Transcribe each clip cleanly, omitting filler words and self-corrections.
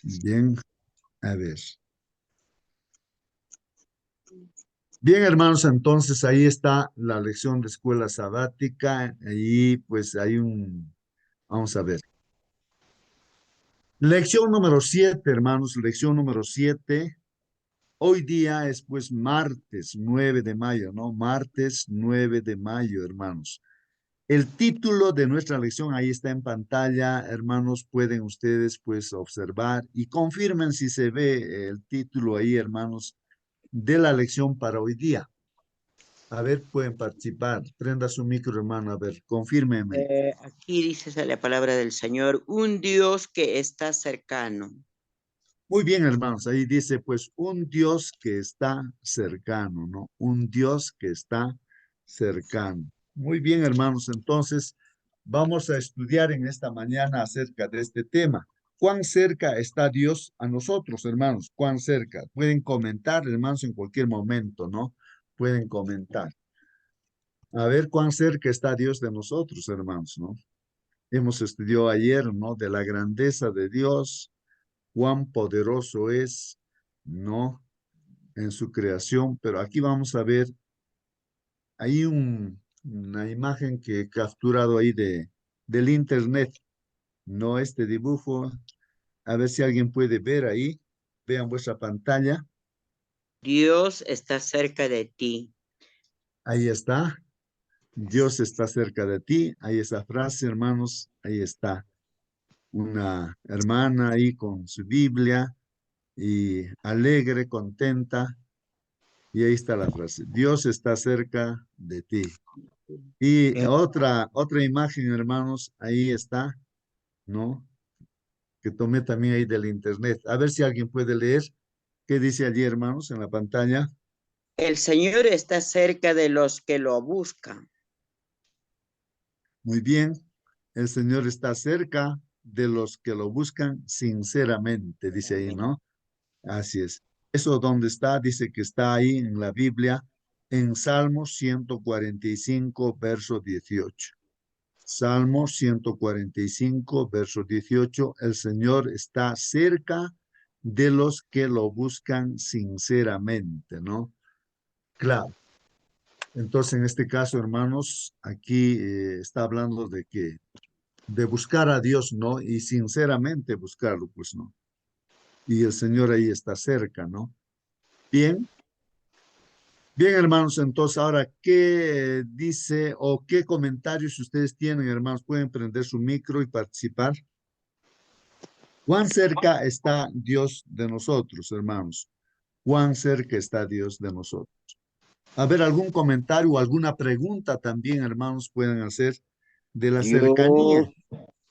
Bien, a ver. Bien, hermanos, entonces ahí está la lección de escuela sabática. Ahí pues hay vamos a ver. Lección número 7, hermanos, lección número 7. Hoy día es pues martes 9 de mayo, ¿no? Martes 9 de mayo, hermanos. El título de nuestra lección ahí está en pantalla, hermanos, pueden ustedes pues observar y confirmen si se ve el título ahí, hermanos, de la lección para hoy día. A ver, pueden participar. Prenda su micro, hermano, a ver, confírmeme. Aquí dice la palabra del Señor, un Dios que está cercano. Muy bien, hermanos, ahí dice pues un Dios que está cercano, ¿no? Un Dios que está cercano. Muy bien, hermanos, entonces vamos a estudiar en esta mañana acerca de este tema. ¿Cuán cerca está Dios a nosotros, hermanos? ¿Cuán cerca? Pueden comentar, hermanos, en cualquier momento, ¿no? Pueden comentar. A ver cuán cerca está Dios de nosotros, hermanos, ¿no? Hemos estudiado ayer, ¿no? De la grandeza de Dios, cuán poderoso es, ¿no? En su creación, pero aquí vamos a ver, hay una imagen que he capturado ahí del internet, ¿no? Este dibujo, a ver si alguien puede ver ahí, vean vuestra pantalla, Dios está cerca de ti. ahí está, Dios está cerca de ti, ahí esa frase, hermanos, ahí está, una hermana ahí con su Biblia y alegre, contenta. Y ahí está la frase, Dios está cerca de ti. Y Eh, otra imagen, hermanos, ahí está, ¿no? Que tomé también ahí del internet. A ver si alguien puede leer qué dice allí, hermanos, en la pantalla. El Señor está cerca de los que lo buscan. Muy bien, el Señor está cerca de los que lo buscan sinceramente, dice ahí, Amén. ¿no? Así es. Eso donde está, dice que está ahí en la Biblia, en Salmos 145, verso 18. Salmo 145, verso 18. El Señor está cerca de los que lo buscan sinceramente, ¿no? Claro. Entonces, en este caso, hermanos, aquí está hablando de que, de buscar a Dios, ¿no? Y sinceramente buscarlo, pues, ¿no? Y el Señor ahí está cerca, ¿no? Bien, bien, hermanos, entonces ahora, ¿qué dice o qué comentarios ustedes tienen, hermanos? Pueden prender su micro y participar. ¿Cuán cerca está Dios de nosotros, hermanos? ¿Cuán cerca está Dios de nosotros? A ver, algún comentario o alguna pregunta también, hermanos, pueden hacer de la cercanía.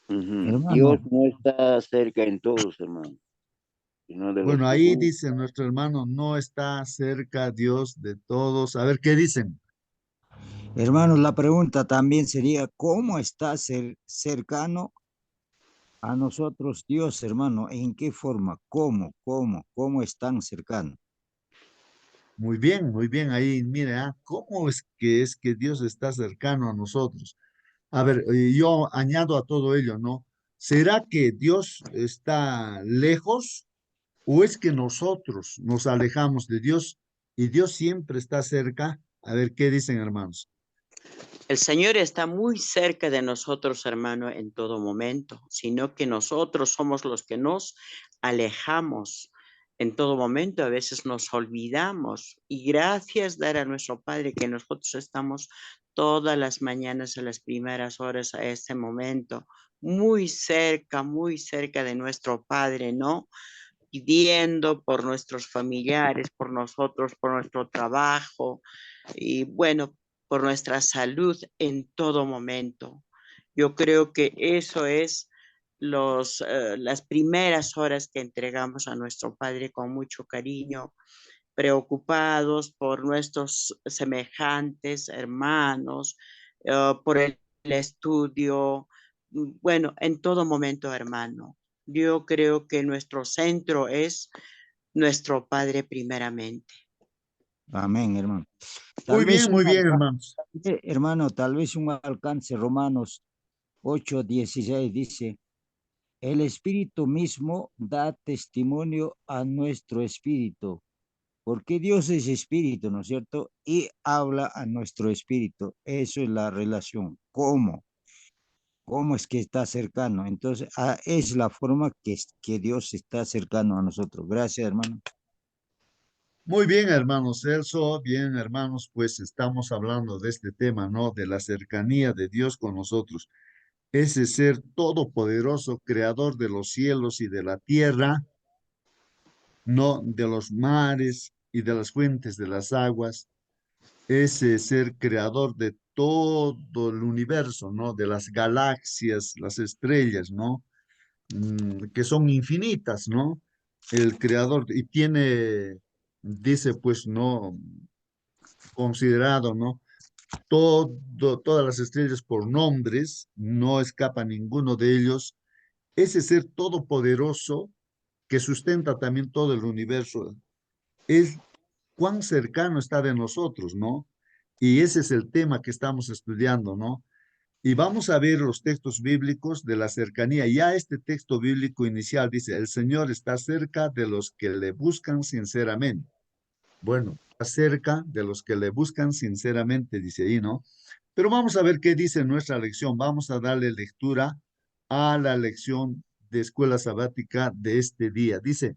Dios, Dios Hermano, no está cerca en todos, hermano, sino de los Bueno, que ahí buscan. dice nuestro hermano, no está cerca Dios de todos. A ver, ¿qué dicen? hermanos, la pregunta también sería, ¿cómo está cercano a nosotros Dios, hermano? ¿En qué forma? ¿Cómo están cercanos? Muy bien, ahí, mire, ¿cómo es que Dios está cercano a nosotros? A ver, yo añado a todo ello, ¿no? ¿Será que Dios está lejos o es que nosotros nos alejamos de Dios y Dios siempre está cerca? A ver, ¿qué dicen, hermanos? El Señor está muy cerca de nosotros, hermano, en todo momento, sino que nosotros somos los que nos alejamos en todo momento. A veces nos olvidamos y gracias dar a nuestro Padre que nosotros estamos todas las mañanas a las primeras horas a este momento, muy cerca de nuestro Padre, ¿no? Pidiendo por nuestros familiares, por nosotros, por nuestro trabajo y bueno, por nuestra salud en todo momento. Yo creo que eso es las primeras horas que entregamos a nuestro Padre con mucho cariño, preocupados por nuestros semejantes, hermanos, por el estudio, bueno, en todo momento, hermano. Yo creo que nuestro centro es nuestro Padre primeramente. Amén, hermano. Tal vez Muy bien, hermanos. hermano, tal vez un alcance, Romanos 8:16 dice, el Espíritu mismo da testimonio a nuestro espíritu, porque Dios es espíritu, ¿no es cierto? Y habla a nuestro espíritu. Eso es la relación. ¿Cómo? ¿Cómo es que está cercano? Entonces, es la forma que Dios está cercano a nosotros. Gracias, hermano. Muy bien, hermano Celso, bien, hermanos, pues estamos hablando de este tema, ¿no? De la cercanía de Dios con nosotros. Ese ser todopoderoso, creador de los cielos y de la tierra, no de los mares y de las fuentes de las aguas, ese ser creador de todo el universo, ¿no? De las galaxias, las estrellas, ¿no? Que son infinitas, ¿no? El creador, y tiene, dice, pues, ¿no? Considerado, ¿no? Todas las estrellas por nombres, no escapa ninguno de ellos. Ese ser todopoderoso que sustenta también todo el universo, es cuán cercano está de nosotros, ¿no? Y ese es el tema que estamos estudiando, ¿no? Y vamos a ver los textos bíblicos de la cercanía. Ya este texto bíblico inicial dice, el Señor está cerca de los que le buscan sinceramente. Bueno, está cerca de los que le buscan sinceramente, dice ahí, ¿no? Pero vamos a ver qué dice nuestra lección. Vamos a darle lectura a la lección de escuela sabática de este día. Dice,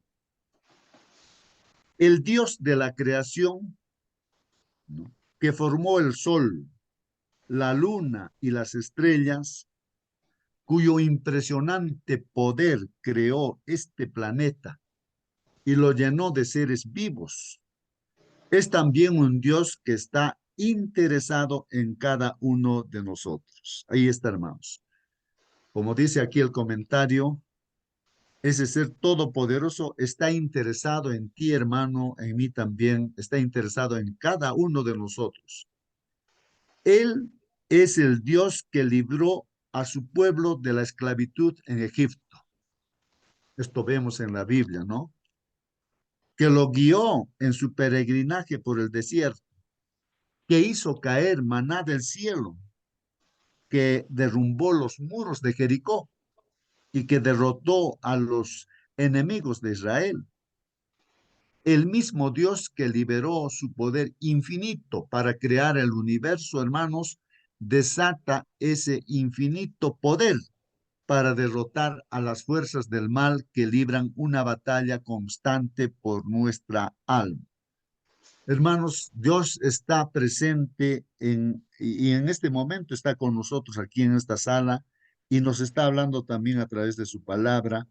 el Dios de la creación, ¿no? Que formó el sol, la luna y las estrellas, cuyo impresionante poder creó este planeta y lo llenó de seres vivos. Es también un Dios que está interesado en cada uno de nosotros. Ahí está, hermanos. Como dice aquí el comentario, ese ser todopoderoso está interesado en ti, hermano, en mí también, está interesado en cada uno de nosotros. Él es el Dios que libró a su pueblo de la esclavitud en Egipto. Esto vemos en la Biblia, ¿no? Que lo guió en su peregrinaje por el desierto, que hizo caer maná del cielo, que derrumbó los muros de Jericó y que derrotó a los enemigos de Israel. El mismo Dios que liberó su poder infinito para crear el universo, hermanos, desata ese infinito poder para derrotar a las fuerzas del mal que libran una batalla constante por nuestra alma. Hermanos, Dios está presente y en este momento está con nosotros aquí en esta sala y nos está hablando también a través de su palabra.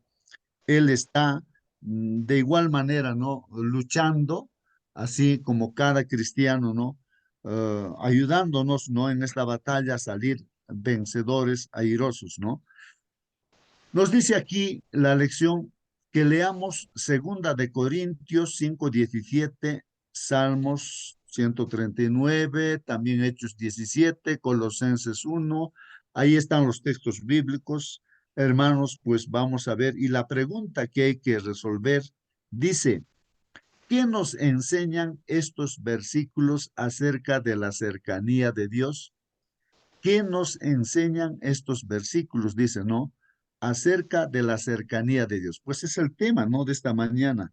Él está de igual manera, ¿no? Luchando, así como cada cristiano, ¿no? Ayudándonos, ¿no? En esta batalla a salir vencedores, airosos, ¿no? Nos dice aquí la lección que leamos segunda de Corintios 5:17, Salmos 139, también Hechos 17, Colosenses 1. Ahí están los textos bíblicos. Hermanos, pues vamos a ver. Y la pregunta que hay que resolver dice, ¿qué nos enseñan estos versículos acerca de la cercanía de Dios? ¿Qué nos enseñan estos versículos? Dice, ¿no? Acerca de la cercanía de Dios. Pues es el tema, ¿no? De esta mañana.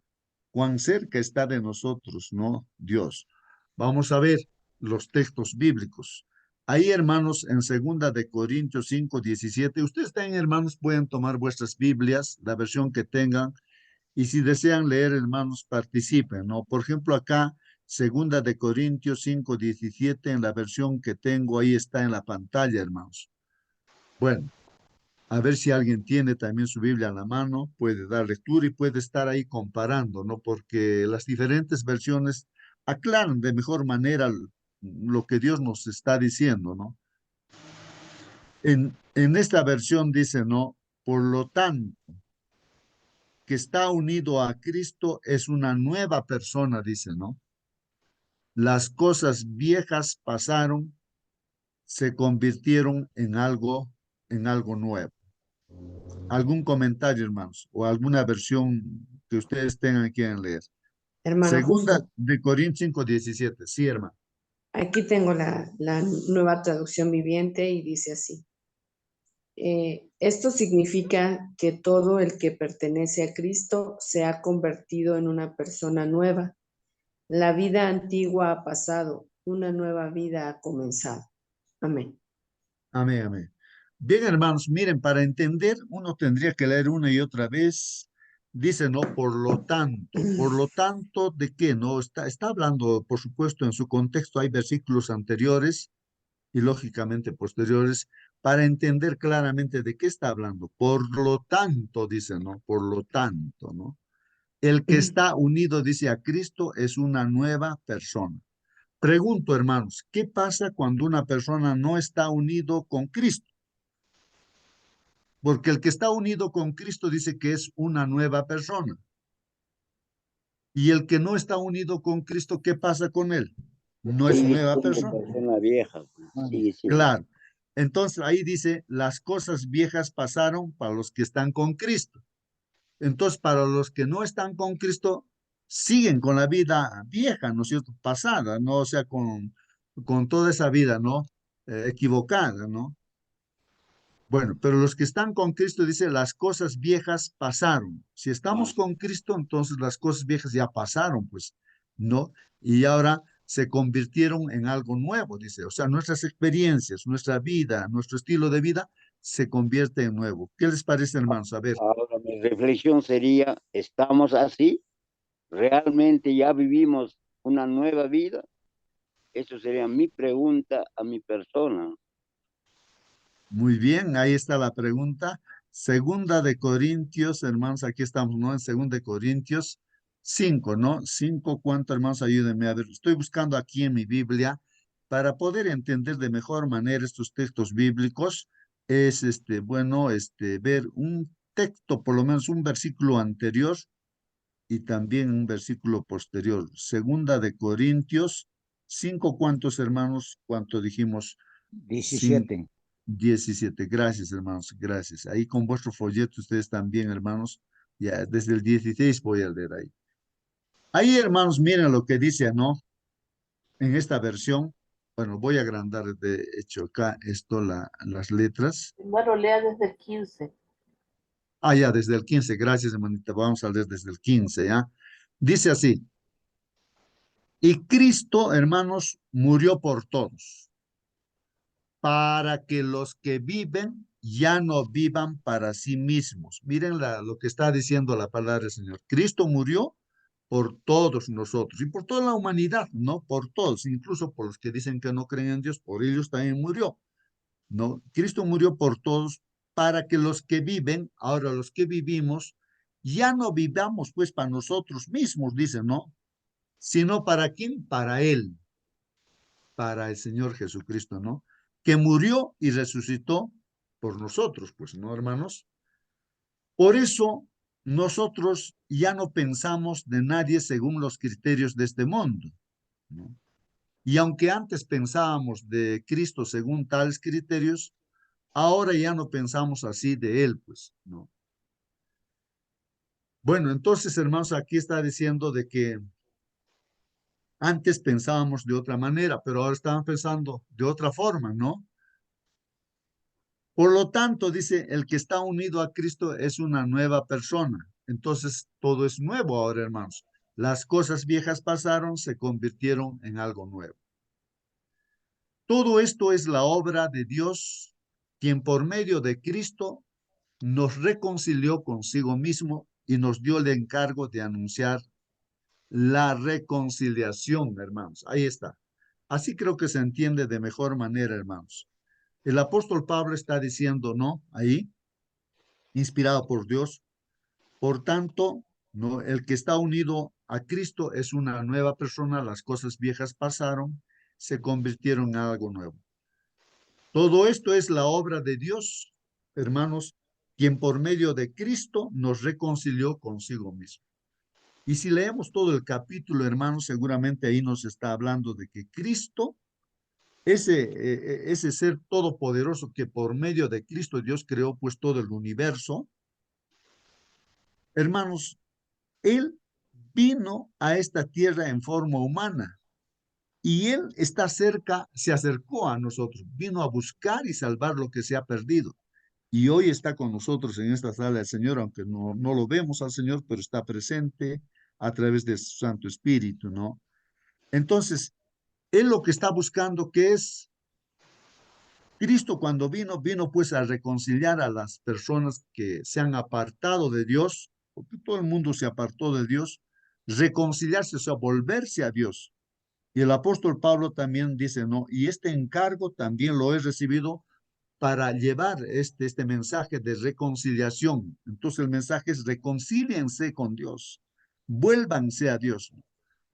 Cuán cerca está de nosotros, ¿no? Dios. Vamos a ver los textos bíblicos. Ahí, hermanos, en 2 Corintios 5:17, ustedes también, hermanos, pueden tomar vuestras Biblias, la versión que tengan, y si desean leer, hermanos, participen, ¿no? Por ejemplo, acá, 2 Corintios 5:17, en la versión que tengo, ahí está en la pantalla, hermanos. Bueno, a ver si alguien tiene también su Biblia a la mano, puede dar lectura y puede estar ahí comparando, ¿no? Porque las diferentes versiones aclaran de mejor manera lo que Dios nos está diciendo, ¿no? En esta versión dice, ¿no? Por lo tanto, que está unido a Cristo es una nueva persona, dice, ¿no? Las cosas viejas pasaron, se convirtieron en algo nuevo. ¿Algún comentario, hermanos? ¿O alguna versión que ustedes tengan que quieran leer? Hermano, Segunda justo de Corintios 5:17. Sí, hermano. aquí tengo la nueva traducción viviente y dice así. Esto significa que todo el que pertenece a Cristo se ha convertido en una persona nueva. La vida antigua ha pasado, una nueva vida ha comenzado. Amén. Amén, amén. Bien, hermanos, miren, para entender, uno tendría que leer una y otra vez. Dice, ¿no? Por lo tanto, ¿de qué? ¿No? Está hablando, por supuesto, en su contexto hay versículos anteriores y lógicamente posteriores para entender claramente de qué está hablando. Por lo tanto, dice, ¿no? Por lo tanto, ¿no? El que está unido, dice, a Cristo es una nueva persona. Pregunto, hermanos, ¿qué pasa cuando una persona no está unido con Cristo? Porque el que está unido con Cristo dice que es una nueva persona. Y el que no está unido con Cristo, ¿qué pasa con él? No es Sigue nueva siendo persona. persona vieja, pues, sigue siendo. Claro. Entonces ahí dice, las cosas viejas pasaron para los que están con Cristo. Entonces, para los que no están con Cristo, siguen con la vida vieja, ¿no es cierto? Pasada, ¿no? O sea, con toda esa vida, ¿no? Equivocada, ¿no? Bueno, pero los que están con Cristo, dice, las cosas viejas pasaron. Si estamos con Cristo, entonces las cosas viejas ya pasaron, pues, ¿no? Y ahora se convirtieron en algo nuevo, dice. O sea, nuestras experiencias, nuestra vida, nuestro estilo de vida se convierte en nuevo. ¿Qué les parece, hermanos? A ver. Ahora mi reflexión sería, ¿estamos así? ¿Realmente ya vivimos una nueva vida? Eso sería mi pregunta a mi persona. Muy bien, ahí está la pregunta. Segunda de Corintios, hermanos, aquí estamos, ¿no? En Segunda de Corintios 5, ¿no? 5, ¿cuánto, hermanos? Ayúdenme a ver. Estoy buscando aquí en mi Biblia para poder entender de mejor manera estos textos bíblicos. Es, bueno, ver un texto, por lo menos un versículo anterior y también un versículo posterior. Segunda de Corintios 5, ¿cuántos, hermanos? ¿Cuánto dijimos? 17. 17. Gracias, hermanos, gracias. Ahí con vuestro folleto, ustedes también, hermanos, ya desde el 16 voy a leer ahí. Ahí, hermanos, miren lo que dice, ¿no? En esta versión, bueno, voy a agrandar de hecho acá esto, las letras. Bueno, lea desde el 15. Ah, ya, desde el 15, gracias, hermanita, vamos a leer desde el 15, ¿ya? Dice así, y Cristo, hermanos, murió por todos para que los que viven ya no vivan para sí mismos. Miren lo que está diciendo la palabra del Señor. Cristo murió por todos nosotros y por toda la humanidad, ¿no? Por todos, incluso por los que dicen que no creen en Dios, por ellos también murió, ¿no? Cristo murió por todos para que los que viven, ahora los que vivimos, ya no vivamos pues para nosotros mismos, dice, ¿no? Sino para quién, para Él, para el Señor Jesucristo, ¿no? Que murió y resucitó por nosotros, pues, ¿no, hermanos? Por eso nosotros ya no pensamos de nadie según los criterios de este mundo, ¿no? Y aunque antes pensábamos de Cristo según tales criterios, ahora ya no pensamos así de Él, pues, ¿no? Bueno, entonces, hermanos, aquí está diciendo de que antes pensábamos de otra manera, pero ahora estaban pensando de otra forma, ¿no? Por lo tanto, dice, el que está unido a Cristo es una nueva persona. Entonces, todo es nuevo ahora, hermanos. Las cosas viejas pasaron, se convirtieron en algo nuevo. Todo esto es la obra de Dios, quien por medio de Cristo nos reconcilió consigo mismo y nos dio el encargo de anunciar la reconciliación, hermanos. Ahí está. Así creo que se entiende de mejor manera, hermanos. El apóstol Pablo está diciendo, ¿no? Ahí, inspirado por Dios. Por tanto, ¿no? El que está unido a Cristo es una nueva persona, las cosas viejas pasaron, se convirtieron en algo nuevo. Todo esto es la obra de Dios, hermanos, quien por medio de Cristo nos reconcilió consigo mismo. Y si leemos todo el capítulo, hermanos, seguramente ahí nos está hablando de que Cristo, ese ser todopoderoso que por medio de Cristo Dios creó pues todo el universo, hermanos, Él vino a esta tierra en forma humana y Él está cerca, se acercó a nosotros, vino a buscar y salvar lo que se ha perdido. Y hoy está con nosotros en esta sala el Señor, aunque no lo vemos al Señor, pero está presente a través de su Santo Espíritu, ¿no? Entonces, Él lo que está buscando, que es Cristo cuando vino pues a reconciliar a las personas que se han apartado de Dios, porque todo el mundo se apartó de Dios, reconciliarse, o sea, volverse a Dios. Y el apóstol Pablo también dice, no, y este encargo también lo he recibido para llevar este mensaje de reconciliación. Entonces el mensaje es reconcíliense con Dios, vuélvanse a Dios.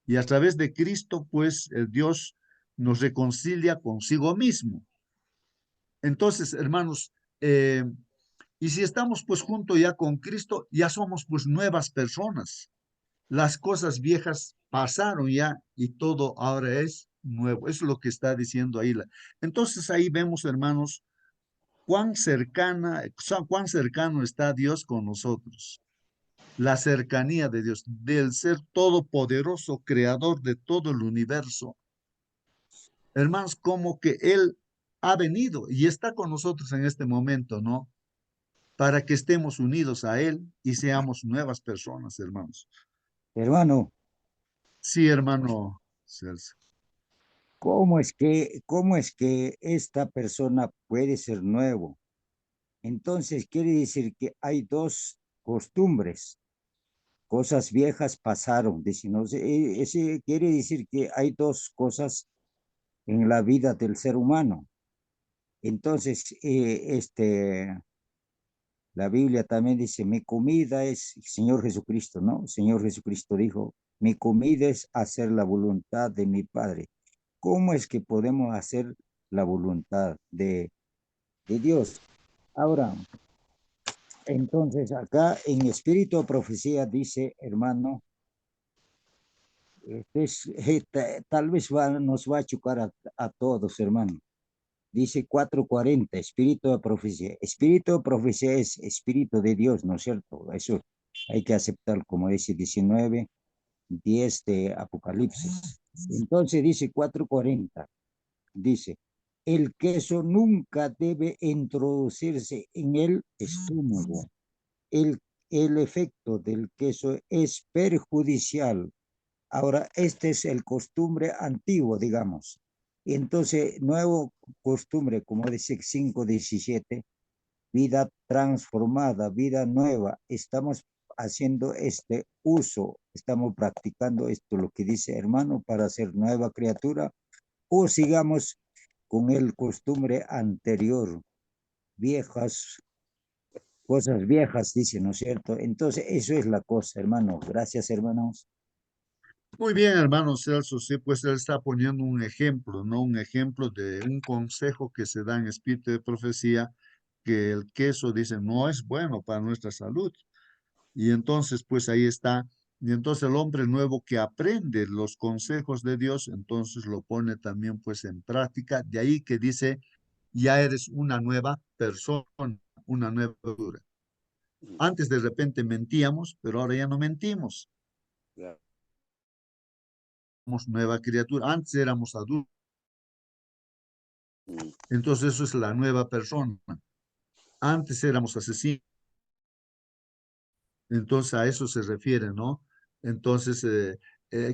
Y a través de Cristo, pues, el Dios nos reconcilia consigo mismo. Entonces, hermanos, y si estamos pues junto ya con Cristo, ya somos pues nuevas personas. Las cosas viejas pasaron ya y todo ahora es nuevo. Eso es lo que está diciendo ahí. Entonces ahí vemos, hermanos, cuán cercano está Dios con nosotros. La cercanía de Dios, del ser todopoderoso, creador de todo el universo. Hermanos, como que Él ha venido y está con nosotros en este momento, ¿no? Para que estemos unidos a Él y seamos nuevas personas, hermanos. Hermano, Sí, hermano Celso. cómo es que esta persona puede ser nuevo? Entonces quiere decir que hay dos costumbres. Cosas viejas pasaron. Dice, no sé, ese quiere decir que hay dos cosas en la vida del ser humano. Entonces, la Biblia también dice, mi comida es Señor Jesucristo, ¿no? Señor Jesucristo dijo, mi comida es hacer la voluntad de mi Padre. ¿Cómo es que podemos hacer la voluntad de Dios? Ahora, entonces acá en Espíritu de Profecía dice, hermano, tal vez nos va a chocar a todos, hermano. Dice 4:40, Espíritu de Profecía. Espíritu de Profecía es Espíritu de Dios, ¿no es cierto? Eso hay que aceptar, como dice 19:10 de Apocalipsis. Entonces dice 4:40, dice, el queso nunca debe introducirse en el estómago. El, el efecto del queso es perjudicial. Ahora, este es el costumbre antiguo, digamos. Y entonces, nuevo costumbre, como dice 5:17, vida transformada, vida nueva. Estamos haciendo este uso, estamos practicando esto, lo que dice hermano, para ser nueva criatura, o sigamos con el costumbre anterior, viejas, cosas viejas, dice, ¿no es cierto? Entonces, eso es la cosa, hermano. Gracias, hermanos. Muy bien, hermano Celso, sí, pues él está poniendo un ejemplo, ¿no? Un ejemplo de un consejo que se da en espíritu de profecía, que el queso, dice, no es bueno para nuestra salud. Y entonces, pues ahí está. Y entonces el hombre nuevo que aprende los consejos de Dios, entonces lo pone también pues en práctica. De ahí que dice, ya eres una nueva persona, una nueva criatura. Antes de repente mentíamos, pero ahora ya no mentimos. Claro. Somos nueva criatura. Antes éramos adultos. Entonces eso es la nueva persona. Antes éramos asesinos. Entonces a eso se refiere, ¿no? Entonces,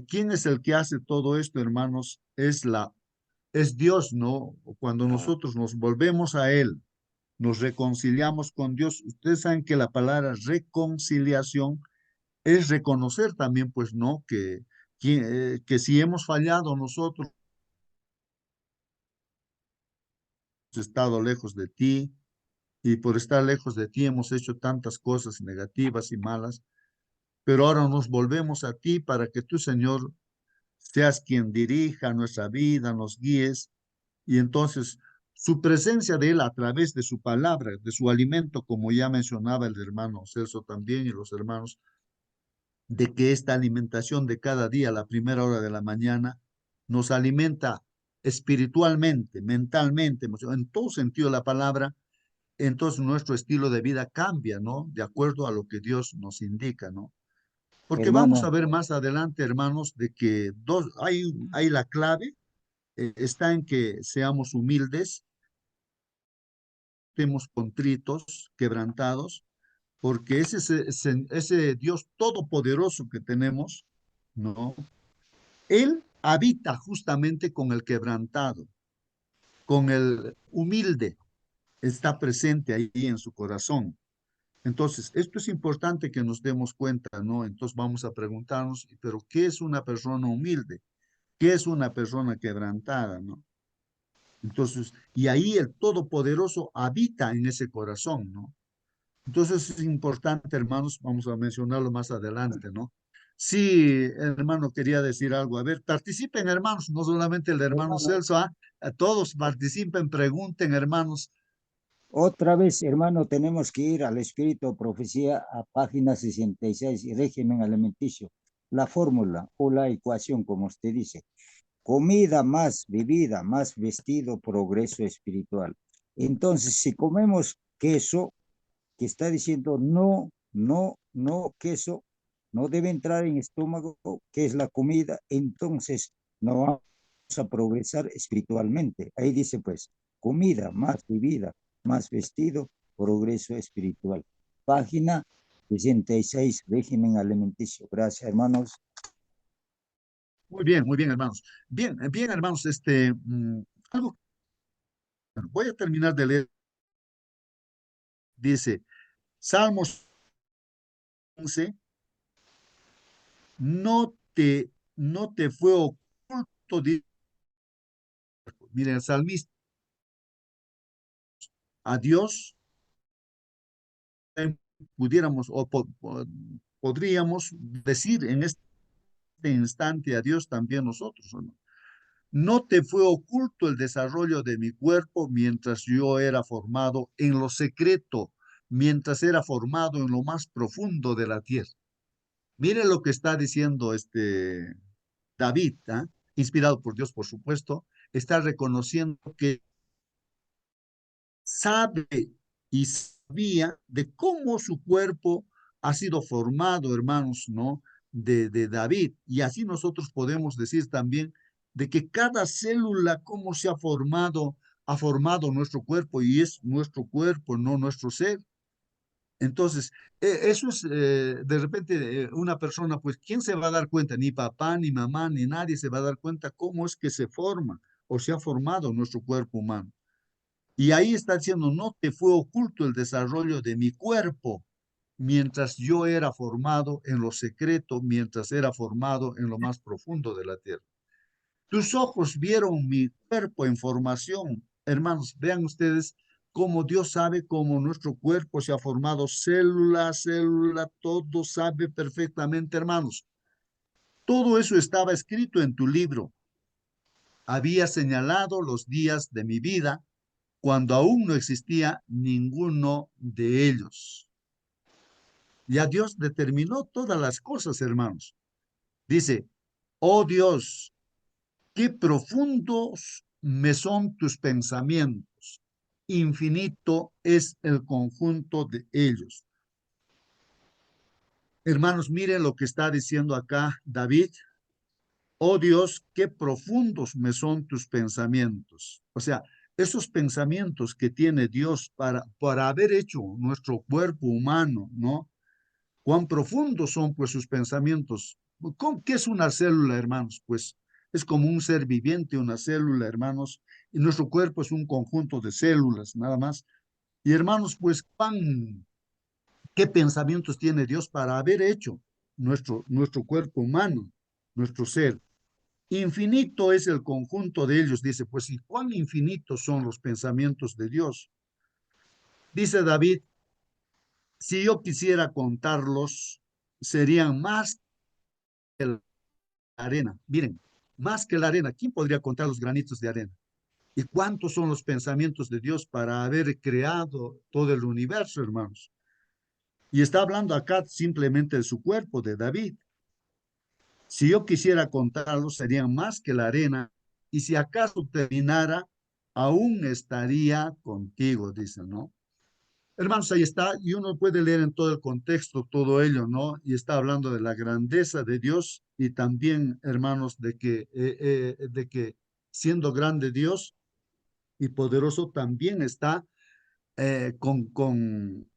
¿quién es el que hace todo esto, hermanos? Es Dios, ¿no? Cuando nosotros nos volvemos a Él, nos reconciliamos con Dios. Ustedes saben que la palabra reconciliación es reconocer también, pues, ¿no? Que si hemos fallado nosotros, hemos estado lejos de ti y por estar lejos de ti hemos hecho tantas cosas negativas y malas, pero ahora nos volvemos a ti para que tú, Señor, seas quien dirija nuestra vida, nos guíes. Y entonces su presencia de Él a través de su palabra, de su alimento, como ya mencionaba el hermano Celso también y los hermanos, de que esta alimentación de cada día, a la primera hora de la mañana, nos alimenta espiritualmente, mentalmente, en todo sentido de la palabra, entonces nuestro estilo de vida cambia, ¿no? De acuerdo a lo que Dios nos indica, ¿no? Porque vamos a Hermano, ver más adelante, hermanos, de que hay la clave, está en que seamos humildes, estemos contritos, quebrantados, porque ese Dios todopoderoso que tenemos, ¿no? Él habita justamente con el quebrantado, con el humilde, está presente ahí en su corazón. Entonces, esto es importante que nos demos cuenta, ¿no? Entonces vamos a preguntarnos, pero ¿qué es una persona humilde? ¿Qué es una persona quebrantada, no? Entonces, y ahí el Todopoderoso habita en ese corazón, ¿no? Entonces es importante, hermanos, vamos a mencionarlo más adelante, ¿no? Sí, hermano, quería decir algo. A ver, participen, hermanos, no solamente el hermano Hermano, Celso, ¿ah? A todos participen, pregunten, hermanos. otra vez, hermano, tenemos que ir al Espíritu Profecía a página 66, régimen alimenticio. La fórmula o la ecuación, como usted dice. Comida más bebida, más vestido, progreso espiritual. Entonces, si comemos queso, que está diciendo no, no, no, queso, no debe entrar en estómago, que es la comida, entonces no vamos a progresar espiritualmente. Ahí dice pues, comida, más bebida, más vestido, progreso espiritual. Página 66, régimen alimenticio. Gracias, hermanos. Muy bien, hermanos. Bien, bien, hermanos, algo, voy a terminar de leer. Dice, Salmos 11, no te fue oculto, miren, el salmista, a Dios pudiéramos podríamos decir en este instante a Dios también nosotros, ¿o no? No te fue oculto el desarrollo de mi cuerpo mientras yo era formado en lo secreto, mientras era formado en lo más profundo de la tierra. Mire lo que está diciendo David, ¿eh? Inspirado por Dios, por supuesto, está reconociendo que sabe y sabía de cómo su cuerpo ha sido formado, hermanos, ¿no? De David. Y así nosotros podemos decir también de que cada célula, cómo se ha formado nuestro cuerpo y es nuestro cuerpo, no nuestro ser. Entonces, eso es de repente una persona, pues, ¿quién se va a dar cuenta? Ni papá, ni mamá, ni nadie se va a dar cuenta cómo es que se forma o se ha formado nuestro cuerpo humano. Y ahí está diciendo, no te fue oculto el desarrollo de mi cuerpo mientras yo era formado en lo secreto, mientras era formado en lo más profundo de la tierra. Tus ojos vieron mi cuerpo en formación. Hermanos, vean ustedes cómo Dios sabe cómo nuestro cuerpo se ha formado célula a célula, todo sabe perfectamente, hermanos. Todo eso estaba escrito en tu libro. Había señalado los días de mi vida cuando aún no existía ninguno de ellos. Ya Dios determinó todas las cosas, hermanos. Dice, oh Dios, qué profundos me son tus pensamientos. Infinito es el conjunto de ellos. Hermanos, miren lo que está diciendo acá David. Oh Dios, qué profundos me son tus pensamientos. O sea, esos pensamientos que tiene Dios para haber hecho nuestro cuerpo humano, ¿no? Cuán profundos son pues sus pensamientos. ¿Qué es una célula, hermanos? Pues es como un ser viviente, una célula, hermanos, y nuestro cuerpo es un conjunto de células, nada más. Y hermanos, pues, ¿qué pensamientos tiene Dios para haber hecho nuestro cuerpo humano, nuestro ser? Infinito es el conjunto de ellos, dice, pues, ¿y cuán infinitos son los pensamientos de Dios? Dice David, si yo quisiera contarlos, serían más que la arena. Miren, más que la arena, ¿quién podría contar los granitos de arena? ¿Y cuántos son los pensamientos de Dios para haber creado todo el universo, hermanos? Y está hablando acá simplemente de su cuerpo, de David. Si yo quisiera contarlos, serían más que la arena, y si acaso terminara, aún estaría contigo, dice, ¿no? Hermanos, ahí está, y uno puede leer en todo el contexto todo ello, ¿no? Y está hablando de la grandeza de Dios y también, hermanos, de que siendo grande Dios y poderoso, también está con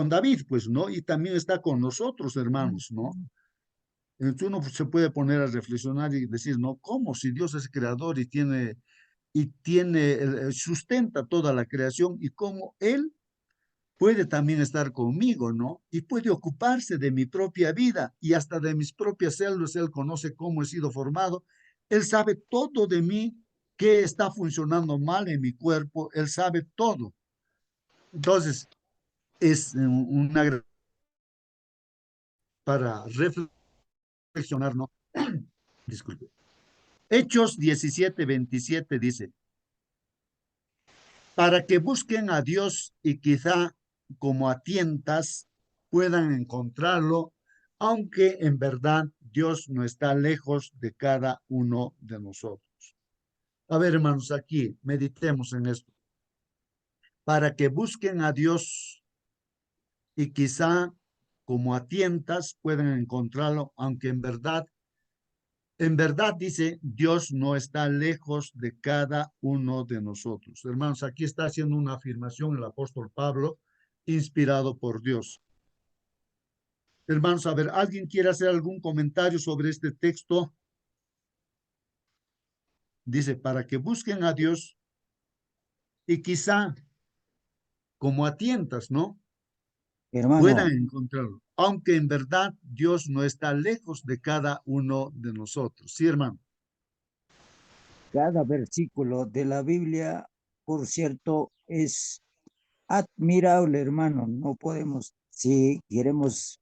David, pues, ¿no? Y también está con nosotros, hermanos, ¿no? Entonces uno se puede poner a reflexionar y decir, ¿no? ¿Cómo si Dios es creador y sustenta toda la creación y cómo Él puede también estar conmigo, ¿no? Y puede ocuparse de mi propia vida y hasta de mis propias células. Él conoce cómo he sido formado. Él sabe todo de mí, qué está funcionando mal en mi cuerpo. Él sabe todo. Entonces, es una para reflexionar, ¿no? Disculpe. Hechos 17:27 dice, para que busquen a Dios y quizá como a tientas puedan encontrarlo, aunque en verdad Dios no está lejos de cada uno de nosotros. A ver, hermanos, aquí meditemos en esto. Para que busquen a Dios y quizá como a tientas puedan encontrarlo, aunque en verdad dice, Dios no está lejos de cada uno de nosotros. Hermanos, aquí está haciendo una afirmación el apóstol Pablo, inspirado por Dios. Hermanos, a ver, ¿alguien quiere hacer algún comentario sobre este texto? Dice, para que busquen a Dios y quizá, como a tientas, ¿no? Puedan Hermano, encontrarlo, aunque en verdad Dios no está lejos de cada uno de nosotros. Sí, hermano. cada versículo de la Biblia, por cierto, es admirable, hermano. No podemos, si queremos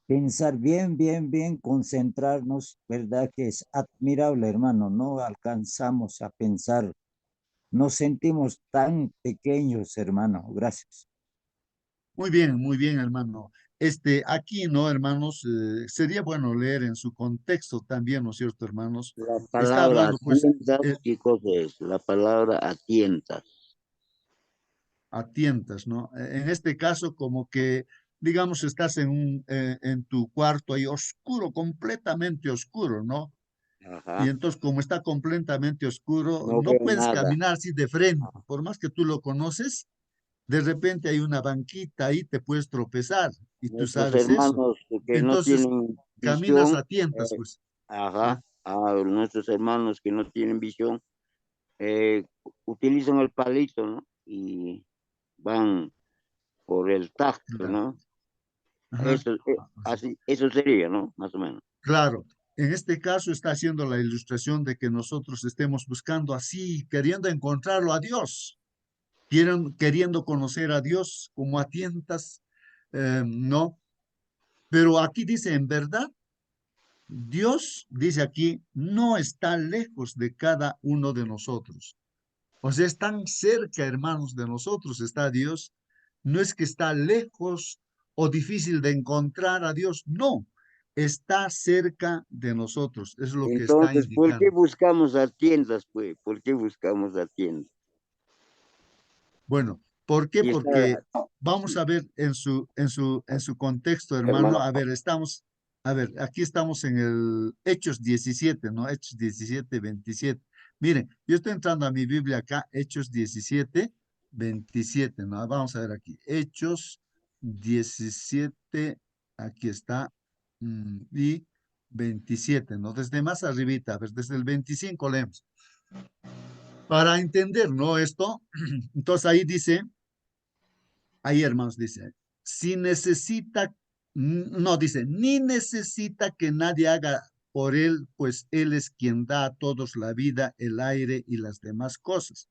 pensar bien, bien, bien, concentrarnos, ¿verdad? Que es admirable, hermano. No alcanzamos a pensar, nos sentimos tan pequeños, hermano. Gracias. Muy bien, hermano. Aquí, ¿no, hermanos? Sería bueno leer en su contexto también, ¿no es cierto, hermanos? La Está palabra hablando, pues, atientas, ¿qué cosa es? La palabra atientas. a tientas, ¿no? En este caso, como que, digamos, estás en tu cuarto ahí oscuro, completamente oscuro, ¿no? Y Ajá. entonces, como está completamente oscuro, No no veo puedes nada. caminar así de frente. Por más que tú lo conoces, de repente hay una banquita ahí, te puedes tropezar y tú Nuestros sabes eso. hermanos que no Entonces, tienen caminas visión, a tientas, eh, pues. ajá, ¿No? nuestros hermanos que no tienen visión, eh, utilizan el palito, ¿no? Y van por el tacto, Claro. ¿no? Ajá. Eso, Así. así, eso sería, ¿no? Más o menos. Claro. En este caso está haciendo la ilustración de que nosotros estemos buscando así, queriendo encontrarlo a Dios, queriendo conocer a Dios como a tientas, ¿no? Pero aquí dice, en verdad, Dios, dice aquí, no está lejos de cada uno de nosotros. O sea, es tan cerca, hermanos, de nosotros está Dios. No es que está lejos o difícil de encontrar a Dios, no, está cerca de nosotros, es lo que está Entonces, ¿por qué indicando. buscamos a tiendas, pues? ¿Por qué buscamos a tiendas? Bueno, ¿por qué? Y está, Porque vamos a ver en su contexto, hermano. hermano, A ver, aquí estamos en el Hechos 17, ¿no? Hechos 17:27. Miren, yo estoy entrando a mi Biblia acá, Hechos 17:27, ¿no? Vamos a ver aquí. Hechos 17, aquí está, y 27, ¿no? Desde más arribita, a ver, desde el 25 leemos. Para entender, ¿no? Esto, entonces ahí hermanos dice, si necesita, no dice, ni necesita que nadie haga por él, pues él es quien da a todos la vida, el aire y las demás cosas.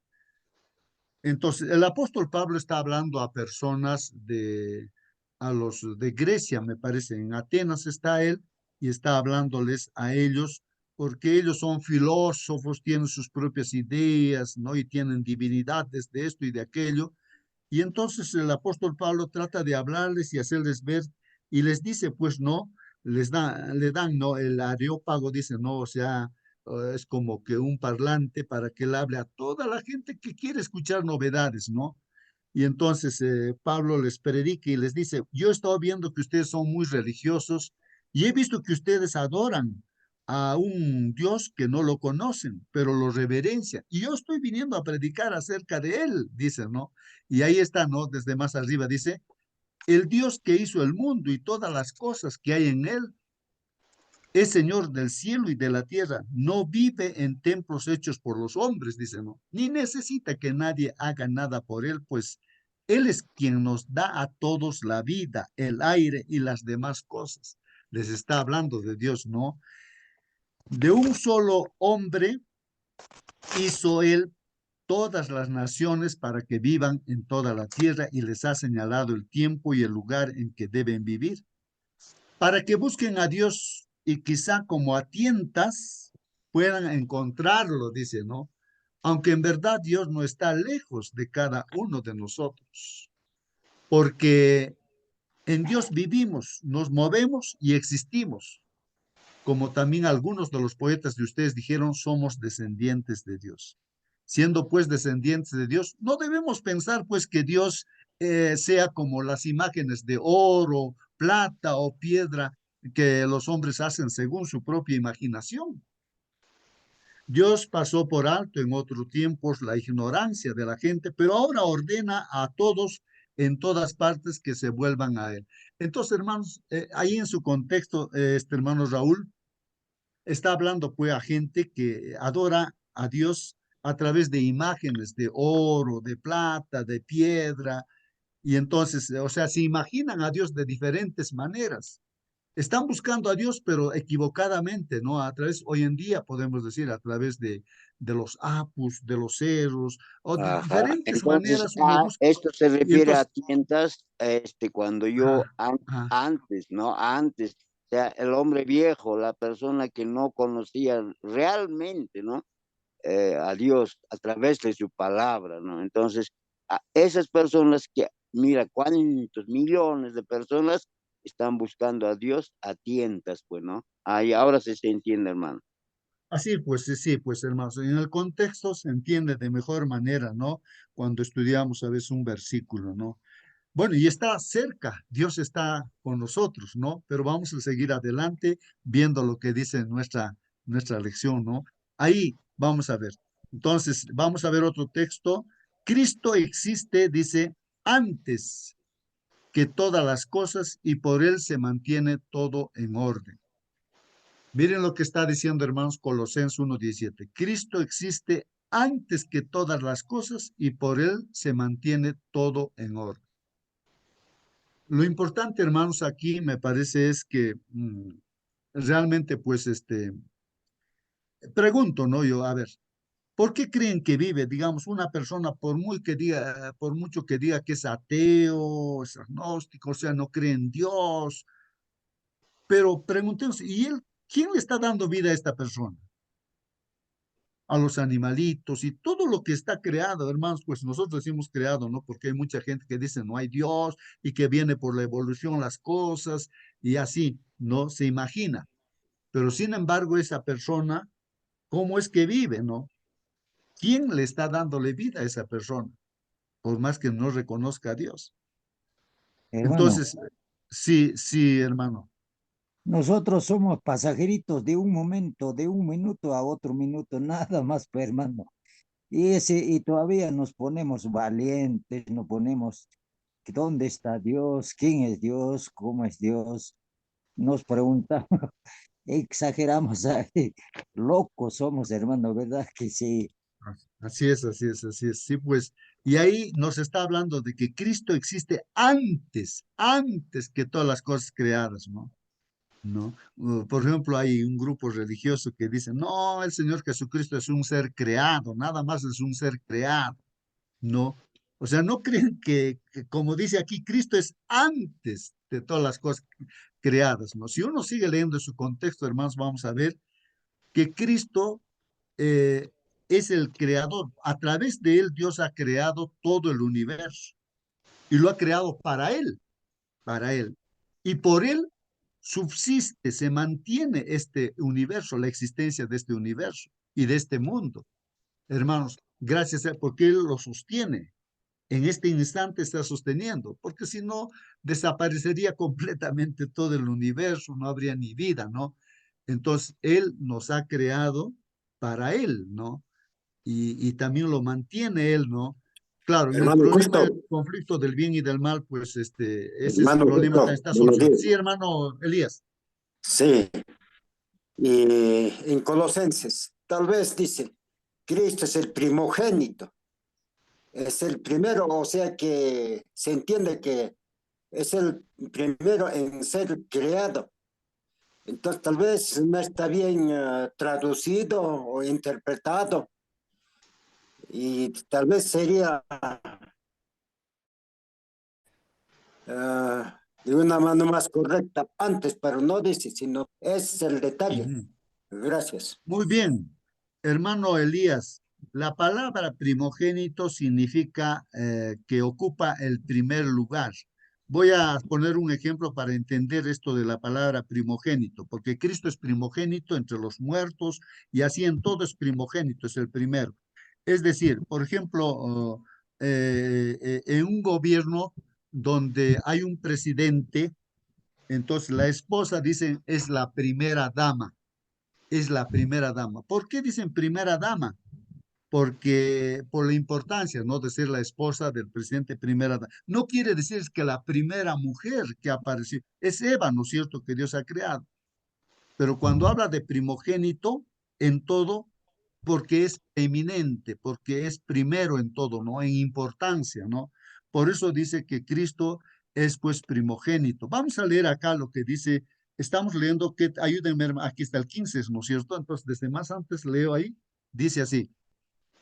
Entonces, el apóstol Pablo está hablando a personas a los de Grecia, me parece, en Atenas está él y está hablándoles a ellos porque ellos son filósofos, tienen sus propias ideas, ¿no? Y tienen divinidades de esto y de aquello. Y entonces el apóstol Pablo trata de hablarles y hacerles ver y les dice, pues no, le dan, no, el areópago dice, no, o sea, es como que un parlante para que él hable a toda la gente que quiere escuchar novedades, ¿no? Y entonces Pablo les predica y les dice, yo he estado viendo que ustedes son muy religiosos y he visto que ustedes adoran a un Dios que no lo conocen, pero lo reverencian. Y yo estoy viniendo a predicar acerca de él, dice, ¿no? Y ahí está, ¿no? Desde más arriba dice, el Dios que hizo el mundo y todas las cosas que hay en él, es Señor del cielo y de la tierra, no vive en templos hechos por los hombres, dice, ¿no? Ni necesita que nadie haga nada por él, pues él es quien nos da a todos la vida, el aire y las demás cosas. Les está hablando de Dios, ¿no? De un solo hombre hizo él todas las naciones para que vivan en toda la tierra y les ha señalado el tiempo y el lugar en que deben vivir, para que busquen a Dios y quizá como a tientas puedan encontrarlo, dice, ¿no? Aunque en verdad Dios no está lejos de cada uno de nosotros, porque en Dios vivimos, nos movemos y existimos. Como también algunos de los poetas de ustedes dijeron, somos descendientes de Dios. Siendo pues descendientes de Dios, no debemos pensar pues que Dios sea como las imágenes de oro, plata o piedra que los hombres hacen según su propia imaginación. Dios pasó por alto en otros tiempos la ignorancia de la gente, pero ahora ordena a todos en todas partes que se vuelvan a Él. Entonces, hermanos, ahí en su contexto, este hermano Raúl, está hablando pues a gente que adora a Dios a través de imágenes de oro, de plata, de piedra, y entonces, o sea, se imaginan a Dios de diferentes maneras. Están buscando a Dios, pero equivocadamente, ¿no? A través, hoy en día podemos decir, a través de los apus, de los ceros, o de Ajá. diferentes Entonces, maneras uno busca. esto se Y refiere a entonces, tientas, cuando yo ajá, ajá, antes, ¿no? Antes, o sea, el hombre viejo, la persona que no conocía realmente, ¿no? A Dios a través de su palabra, ¿no? Entonces, a esas personas que, mira, cuántos millones de personas están buscando a Dios a tientas, pues, ¿no? Ahí ahora sí se entiende, hermano. así pues, sí, pues hermanos, en el contexto se entiende de mejor manera, ¿no? Cuando estudiamos a veces un versículo, ¿no? Bueno, y está cerca, Dios está con nosotros, ¿no? Pero vamos a seguir adelante viendo lo que dice nuestra lección, ¿no? Ahí vamos a ver. Entonces, vamos a ver otro texto. Cristo existe, dice, antes que todas las cosas y por él se mantiene todo en orden. Miren lo que está diciendo, hermanos, Colosenses 1:17. Cristo existe antes que todas las cosas y por él se mantiene todo en orden. Lo importante, hermanos, aquí me parece es que realmente, pues, pregunto, ¿no? Yo, a ver, ¿por qué creen que vive, digamos, una persona, por mucho que diga que es ateo, es agnóstico, o sea, no cree en Dios, pero preguntemos, ¿y él, quién le está dando vida a esta persona? A los animalitos y todo lo que está creado, hermanos, pues nosotros hemos creado, ¿no? Porque hay mucha gente que dice no hay Dios y que viene por la evolución las cosas y así, no se imagina. Pero sin embargo, esa persona, ¿cómo es que vive, no? ¿Quién le está dándole vida a esa persona? Por más que no reconozca a Dios. Hermano, Entonces, sí, sí, hermano. nosotros somos pasajeritos de un momento, de un minuto a otro minuto, nada más, pues, hermano. Y todavía nos ponemos valientes, nos ponemos, ¿dónde está Dios? ¿Quién es Dios? ¿Cómo es Dios? Nos preguntamos, exageramos, ay, locos somos, hermano, ¿verdad que sí? Así es, así es, así es. Sí, pues, y ahí nos está hablando de que Cristo existe antes que todas las cosas creadas, ¿no? ¿No? Por ejemplo, hay un grupo religioso que dice, no, el Señor Jesucristo es un ser creado, nada más es un ser creado, ¿no? O sea, no creen que como dice aquí, Cristo es antes de todas las cosas creadas, ¿no? Si uno sigue leyendo su contexto, hermanos, vamos a ver que Cristo eh, es el creador. A través de él, Dios ha creado todo el universo y lo ha creado para él. Y por él subsiste, se mantiene este universo, la existencia de este universo y de este mundo. Hermanos, gracias a él, porque él lo sostiene. En este instante está sosteniendo, porque si no, desaparecería completamente todo el universo, no habría ni vida, ¿no? Entonces, Él nos ha creado para Él, ¿no? Y también lo mantiene Él, ¿no? Claro, en el Hermano problema del Justo, conflicto del bien y del mal, pues ese hermano problema también Justo, está buenos solucionado. días. Sí, hermano Elías. Sí, y en Colosenses, tal vez dice, Cristo es el primogénito, es el primero, o sea que se entiende que es el primero en ser creado. Entonces, tal vez no está bien traducido o interpretado y tal vez sería de una mano más correcta antes, pero no dice, sino es el detalle. Ujú. Gracias. Muy bien, hermano Elías. La palabra primogénito significa que ocupa el primer lugar. Voy a poner un ejemplo para entender esto de la palabra primogénito, porque Cristo es primogénito entre los muertos y así en todo es primogénito, es el primero. Es decir, por ejemplo, en un gobierno donde hay un presidente, entonces la esposa, dicen, es la primera dama, es la primera dama. ¿Por qué dicen primera dama? Porque por la importancia, ¿no? De ser la esposa del presidente primera dama. No quiere decir que la primera mujer que apareció es Eva, ¿no es cierto?, que Dios ha creado. Pero cuando habla de primogénito en todo, porque es eminente, porque es primero en todo, ¿no? En importancia, ¿no? Por eso dice que Cristo es pues primogénito. Vamos a leer acá lo que dice, estamos leyendo, que ayúdenme, aquí está el 15, ¿no es cierto? Entonces, desde más antes leo ahí, dice así: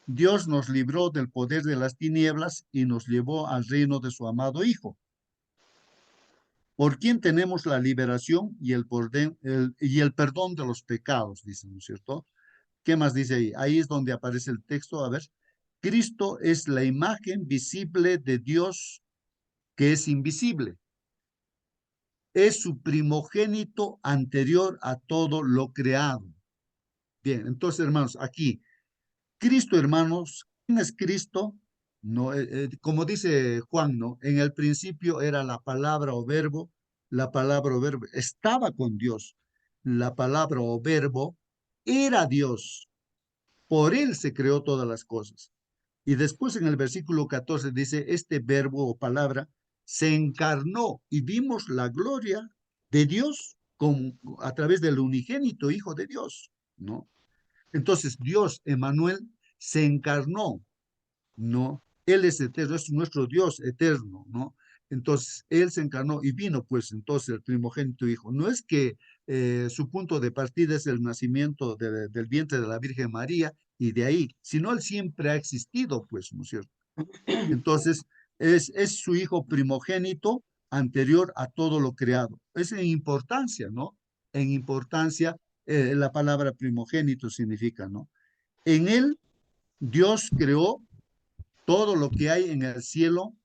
Dios nos libró del poder de las tinieblas y nos llevó al reino de su amado Hijo, por quien tenemos la liberación y el perdón de los pecados, dice, ¿no es cierto? ¿Qué más dice ahí? Ahí es donde aparece el texto. A ver, Cristo es la imagen visible de Dios que es invisible. Es su primogénito anterior a todo lo creado. Bien, entonces, hermanos, aquí, Cristo, hermanos, ¿quién es Cristo? No, como dice Juan, ¿no? En el principio era la palabra o verbo estaba con Dios, la palabra o verbo era Dios, por él se creó todas las cosas. Y después en el versículo 14 dice, este verbo o palabra se encarnó y vimos la gloria de Dios a través del unigénito Hijo de Dios, ¿no? Entonces Dios, Emmanuel, se encarnó, ¿no? Él es eterno, es nuestro Dios eterno, ¿no? Entonces, Él se encarnó y vino, pues, entonces, el primogénito Hijo. No es que su punto de partida es el nacimiento del vientre de la Virgen María y de ahí, sino Él siempre ha existido, pues, ¿no es cierto? Entonces, es su Hijo primogénito anterior a todo lo creado. Es en importancia, ¿no? En importancia, la palabra primogénito significa, ¿no? En Él, Dios creó todo lo que hay en el cielo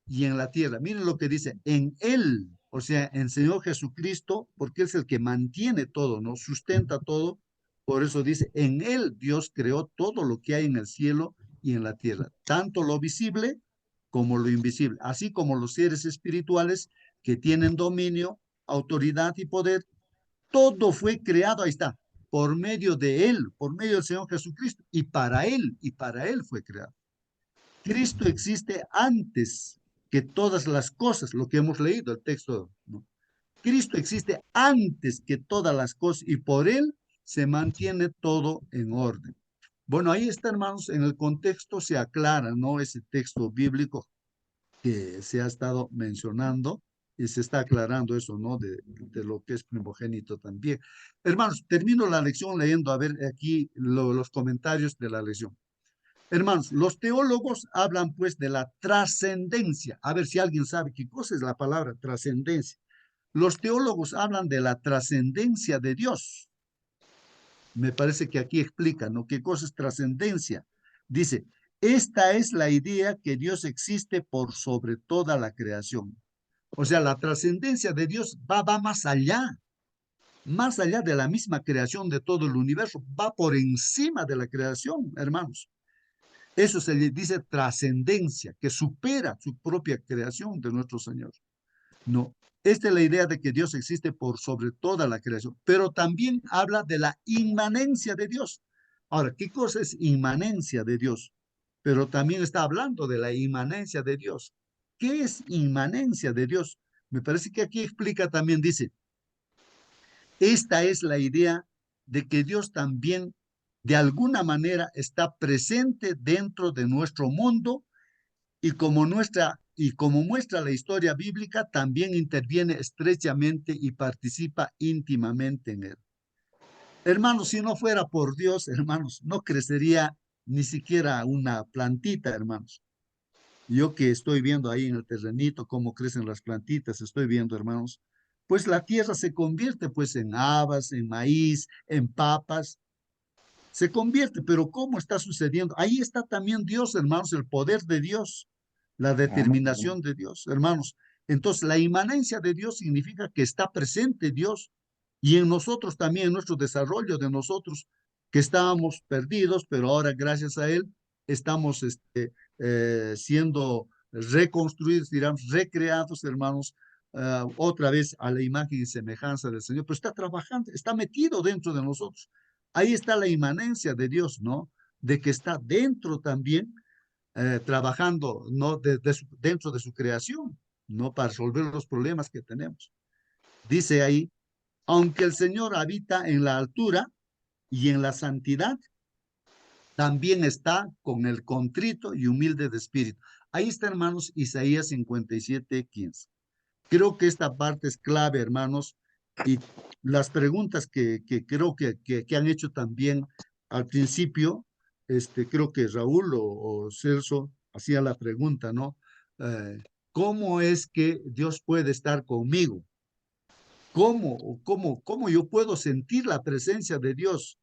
y en la tierra. Miren lo que dice, en Él, o sea, en Señor Jesucristo, porque es el que mantiene todo, ¿no? Sustenta todo. Por eso dice, en Él Dios creó todo lo que hay en el cielo y en la tierra, tanto lo visible como lo invisible, así como los seres espirituales que tienen dominio, autoridad y poder. Todo fue creado, ahí está, por medio de Él, por medio del Señor Jesucristo, y para Él fue creado. Cristo existe antes que todas las cosas, lo que hemos leído, el texto, ¿no? Cristo existe antes que todas las cosas y por Él se mantiene todo en orden. Bueno, ahí está, hermanos, en el contexto se aclara, ¿no? Ese texto bíblico que se ha estado mencionando y se está aclarando eso, ¿no? De lo que es primogénito también. Hermanos, termino la lección leyendo, a ver, aquí los comentarios de la lección. Hermanos, los teólogos hablan pues de la trascendencia. A ver si alguien sabe qué cosa es la palabra trascendencia. Los teólogos hablan de la trascendencia de Dios. Me parece que aquí explican, ¿no? ¿Qué cosa es trascendencia? Dice, esta es la idea que Dios existe por sobre toda la creación. O sea, la trascendencia de Dios va más allá de la misma creación de todo el universo, va por encima de la creación, hermanos. Eso se le dice trascendencia, que supera su propia creación de nuestro Señor. No, esta es la idea de que Dios existe por sobre toda la creación, pero también habla de la inmanencia de Dios. Ahora, ¿qué cosa es inmanencia de Dios? Pero también está hablando de la inmanencia de Dios. ¿Qué es inmanencia de Dios? Me parece que aquí explica también, dice, esta es la idea de que Dios también de alguna manera está presente dentro de nuestro mundo y como muestra la historia bíblica, también interviene estrechamente y participa íntimamente en él. Hermanos, si no fuera por Dios, hermanos, no crecería ni siquiera una plantita, hermanos. Yo que estoy viendo ahí en el terrenito cómo crecen las plantitas, estoy viendo, hermanos, pues la tierra se convierte pues en habas, en maíz, en papas, se convierte, pero ¿cómo está sucediendo? Ahí está también Dios, hermanos, el poder de Dios, la determinación de Dios, hermanos. Entonces, la inmanencia de Dios significa que está presente Dios y en nosotros también, en nuestro desarrollo de nosotros, que estábamos perdidos, pero ahora gracias a Él estamos siendo reconstruidos, digamos, recreados, hermanos, otra vez a la imagen y semejanza del Señor, pero está trabajando, está metido dentro de nosotros. Ahí está la inmanencia de Dios, ¿no? De que está dentro también, trabajando, ¿no? Dentro de su creación, ¿no? Para resolver los problemas que tenemos. Dice ahí, aunque el Señor habita en la altura y en la santidad, también está con el contrito y humilde de espíritu. Ahí está, hermanos, Isaías 57:15. Creo que esta parte es clave, hermanos, y las preguntas que creo que han hecho también al principio, creo que Raúl o Celso hacía la pregunta, ¿no? ¿Cómo es que Dios puede estar conmigo? ¿Cómo yo puedo sentir la presencia de Dios?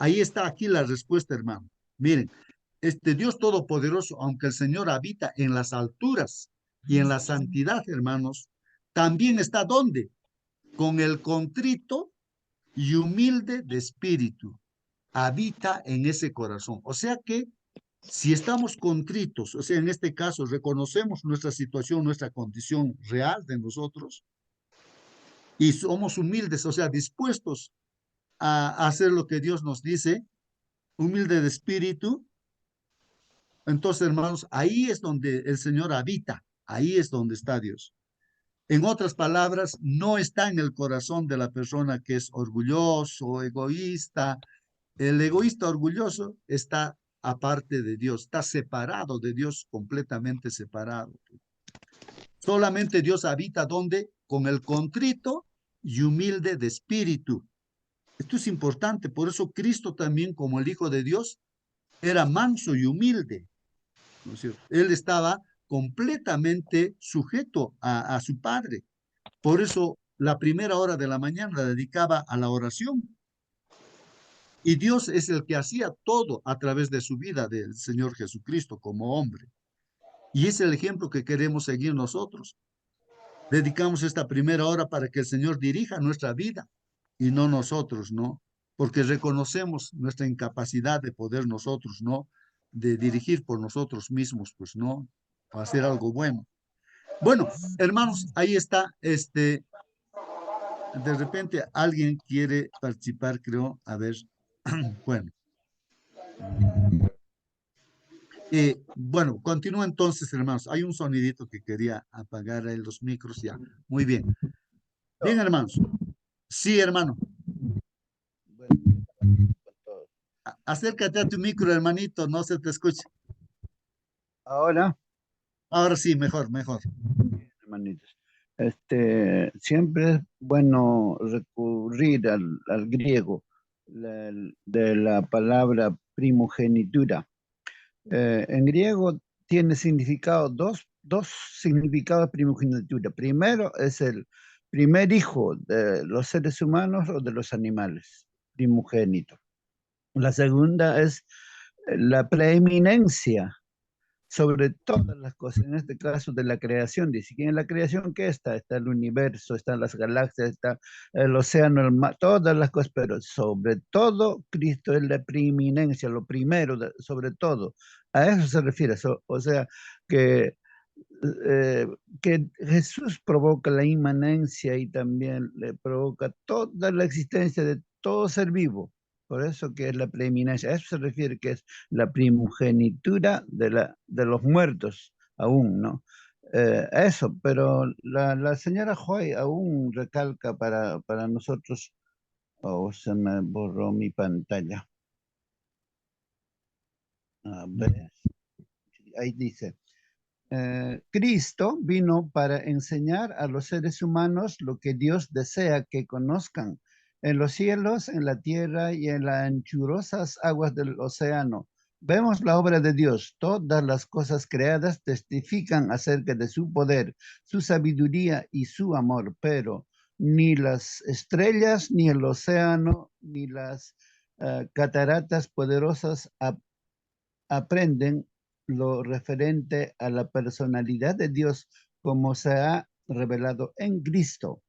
Ahí está aquí la respuesta, hermano. Miren, este Dios Todopoderoso, aunque el Señor habita en las alturas y en la santidad, hermanos, también está ¿dónde? Con el contrito y humilde de espíritu. Habita en ese corazón. O sea que si estamos contritos, o sea, en este caso reconocemos nuestra situación, nuestra condición real de nosotros y somos humildes, o sea, dispuestos a hacer lo que Dios nos dice, humilde de espíritu. Entonces, hermanos, ahí es donde el Señor habita, ahí es donde está Dios. En otras palabras, no está en el corazón de la persona que es orgulloso, egoísta. El egoísta orgulloso está aparte de Dios, está separado de Dios, completamente separado. Solamente Dios habita donde, con el contrito y humilde de espíritu. Esto es importante, por eso Cristo también, como el Hijo de Dios, era manso y humilde, ¿no es cierto? Él estaba completamente sujeto a su Padre. Por eso la primera hora de la mañana la dedicaba a la oración. Y Dios es el que hacía todo a través de su vida del Señor Jesucristo como hombre. Y es el ejemplo que queremos seguir nosotros. Dedicamos esta primera hora para que el Señor dirija nuestra vida y no nosotros, ¿no? Porque reconocemos nuestra incapacidad de poder nosotros, ¿no? De dirigir por nosotros mismos, pues, ¿no? O hacer algo bueno. Bueno, hermanos, ahí está, de repente alguien quiere participar, creo, a ver, bueno. Bueno, continúa entonces, hermanos. Hay un sonidito que quería apagar ahí los micros ya. Muy bien. Bien, hermanos. Sí, hermano. Acércate a tu micro, hermanito, no se te escucha. Ahora, Ahora sí, mejor, mejor. hermanitos, siempre es bueno recurrir al griego de la palabra primogenitura. En griego tiene significado, dos significados de primogenitura. Primero es el primer hijo de los seres humanos o de los animales, primogénito. La segunda es la preeminencia sobre todas las cosas, en este caso de la creación. Dice que en la creación, ¿qué está? Está el universo, están las galaxias, está el océano, el mar, todas las cosas, pero sobre todo Cristo es la preeminencia, lo primero, sobre todo. A eso se refiere. O sea, que que Jesús provoca la inmanencia y también le provoca toda la existencia de todo ser vivo. Por eso que es la preeminencia. A eso se refiere que es la primogenitura de los muertos aún, ¿no? Eso, pero la señora Joy aún recalca para nosotros. Oh, se me borró mi pantalla. A ver, ahí dice. Cristo vino para enseñar a los seres humanos lo que Dios desea que conozcan en los cielos, en la tierra y en las anchurosas aguas del océano. Vemos la obra de Dios. Todas las cosas creadas testifican acerca de su poder, su sabiduría y su amor, pero ni las estrellas, ni el océano, ni las cataratas poderosas aprenden lo referente a la personalidad de Dios como se ha revelado en Cristo.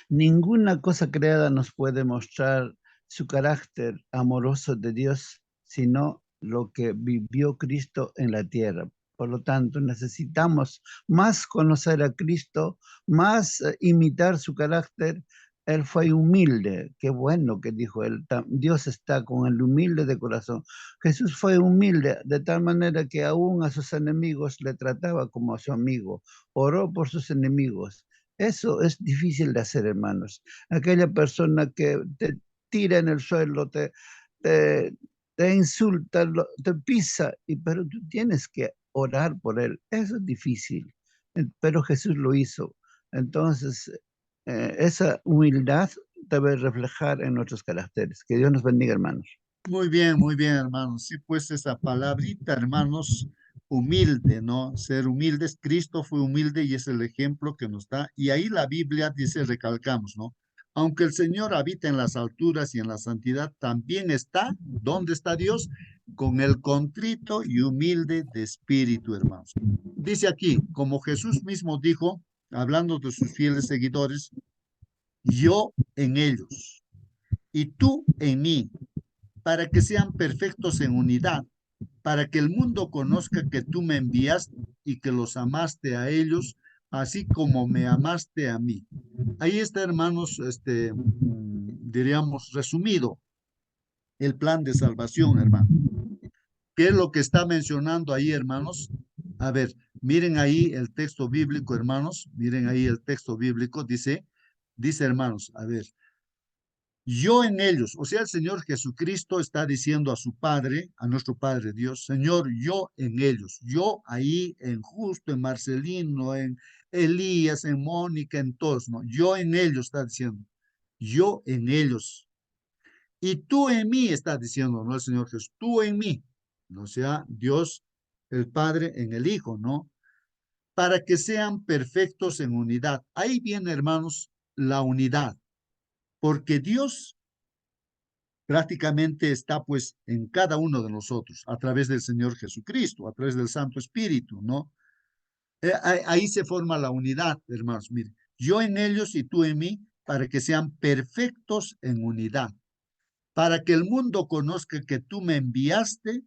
Ninguna cosa creada nos puede mostrar su carácter amoroso de Dios, sino lo que vivió Cristo en la tierra. Por lo tanto, necesitamos más conocer a Cristo, más imitar su carácter. Él fue humilde. Qué bueno que dijo él. Dios está con el humilde de corazón. Jesús fue humilde de tal manera que aún a sus enemigos le trataba como a su amigo. Oró por sus enemigos. Eso es difícil de hacer, hermanos. Aquella persona que te tira en el suelo, te insulta, te pisa, pero tú tienes que orar por él. Eso es difícil, pero Jesús lo hizo. Entonces, esa humildad debe reflejar en nuestros caracteres. Que Dios nos bendiga, hermanos. Muy bien, hermanos. Sí, pues esa palabrita, hermanos, humilde, ¿no? Ser humildes. Cristo fue humilde y es el ejemplo que nos da. Y ahí la Biblia dice, recalcamos, ¿no? Aunque el Señor habita en las alturas y en la santidad, también está, ¿dónde está Dios? Con el contrito y humilde de espíritu, hermanos. Dice aquí, como Jesús mismo dijo, hablando de sus fieles seguidores, yo en ellos y tú en mí, para que sean perfectos en unidad, para que el mundo conozca que tú me enviaste y que los amaste a ellos, así como me amaste a mí. Ahí está, hermanos, diríamos, resumido el plan de salvación, hermano. ¿Qué es lo que está mencionando ahí, hermanos? A ver, miren ahí el texto bíblico, hermanos, miren ahí el texto bíblico, dice, hermanos, a ver, yo en ellos, o sea, el Señor Jesucristo está diciendo a su Padre, a nuestro Padre Dios, Señor, yo en ellos, yo ahí en Justo, en Marcelino, en Elías, en Mónica, en todos, ¿no? Yo en ellos está diciendo, yo en ellos. Y tú en mí está diciendo, ¿no? El Señor Jesús, tú en mí, o sea, Dios, el Padre en el Hijo, ¿no? Para que sean perfectos en unidad. Ahí viene, hermanos, la unidad, porque Dios prácticamente está pues en cada uno de nosotros a través del Señor Jesucristo, a través del Santo Espíritu, ¿no? Ahí se forma la unidad, hermanos. Mire, yo en ellos y tú en mí, para que sean perfectos en unidad, para que el mundo conozca que tú me enviaste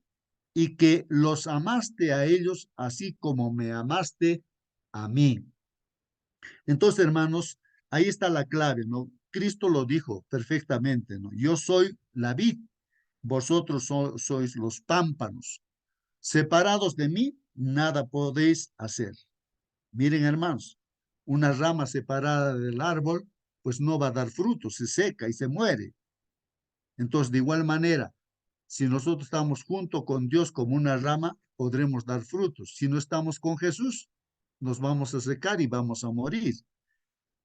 y que los amaste a ellos así como me amaste a mí. Entonces, hermanos, ahí está la clave, ¿no? Cristo lo dijo perfectamente, ¿no? Yo soy la vid, vosotros sois los pámpanos. Separados de mí, nada podéis hacer. Miren, hermanos, una rama separada del árbol, pues no va a dar fruto, se seca y se muere. Entonces, de igual manera, si nosotros estamos junto con Dios como una rama, podremos dar frutos. Si no estamos con Jesús, nos vamos a secar y vamos a morir.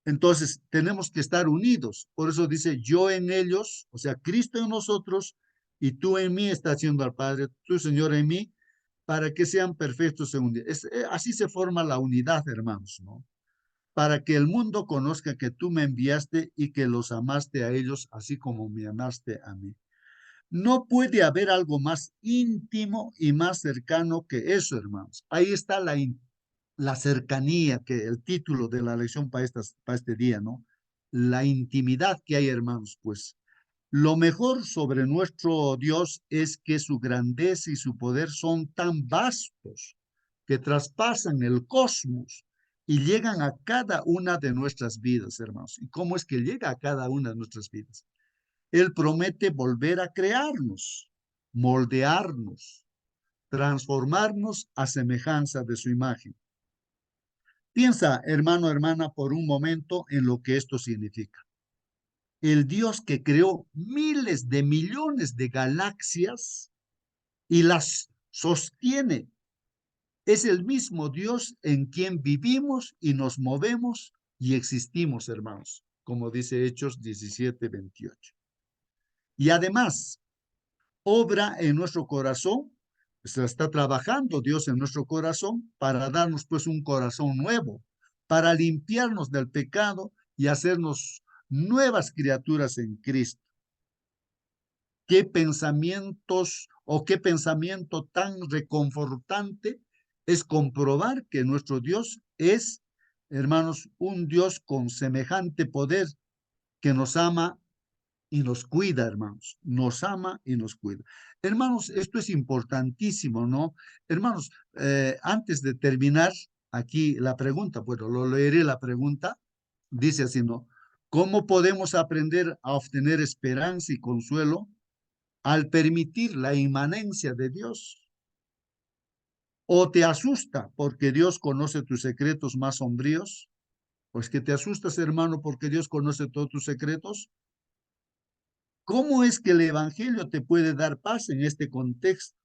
Entonces, tenemos que estar unidos. Por eso dice, yo en ellos, o sea, Cristo en nosotros, y tú en mí, está haciendo al Padre, tú, Señor, en mí, para que sean perfectos en unidad. Así se forma la unidad, hermanos, ¿no? Para que el mundo conozca que tú me enviaste y que los amaste a ellos, así como me amaste a mí. No puede haber algo más íntimo y más cercano que eso, hermanos. Ahí está la cercanía, que el título de la lección para este día, ¿no? La intimidad que hay, hermanos, pues. Lo mejor sobre nuestro Dios es que su grandeza y su poder son tan vastos que traspasan el cosmos y llegan a cada una de nuestras vidas, hermanos. ¿Y cómo es que llega a cada una de nuestras vidas? Él promete volver a crearnos, moldearnos, transformarnos a semejanza de su imagen. Piensa, hermano, hermana, por un momento en lo que esto significa. El Dios que creó miles de millones de galaxias y las sostiene, es el mismo Dios en quien vivimos y nos movemos y existimos, hermanos, como dice Hechos 17:28. Y además, obra en nuestro corazón, se está trabajando Dios en nuestro corazón para darnos pues un corazón nuevo, para limpiarnos del pecado y hacernos nuevas criaturas en Cristo. ¿Qué pensamientos o qué pensamiento tan reconfortante es comprobar que nuestro Dios es, hermanos, un Dios con semejante poder que nos ama y nos cuida, hermanos, nos ama y nos cuida. Hermanos, esto es importantísimo, ¿no? Hermanos, antes de terminar aquí la pregunta, bueno, lo leeré la pregunta, dice así, ¿no? ¿Cómo podemos aprender a obtener esperanza y consuelo al permitir la inmanencia de Dios? ¿O te asusta porque Dios conoce tus secretos más sombríos? Pues que te asustas, hermano, porque Dios conoce todos tus secretos. ¿Cómo es que el Evangelio te puede dar paz en este contexto?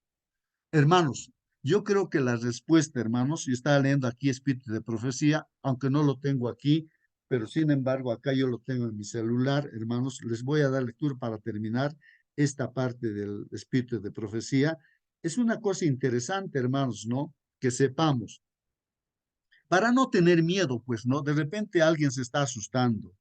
Hermanos, yo creo que la respuesta, hermanos, y estaba leyendo aquí Espíritu de Profecía, aunque no lo tengo aquí, pero sin embargo acá yo lo tengo en mi celular, hermanos, les voy a dar lectura para terminar esta parte del Espíritu de Profecía. Es una cosa interesante, hermanos, ¿no? Que sepamos. Para no tener miedo, pues, ¿no? De repente alguien se está asustando.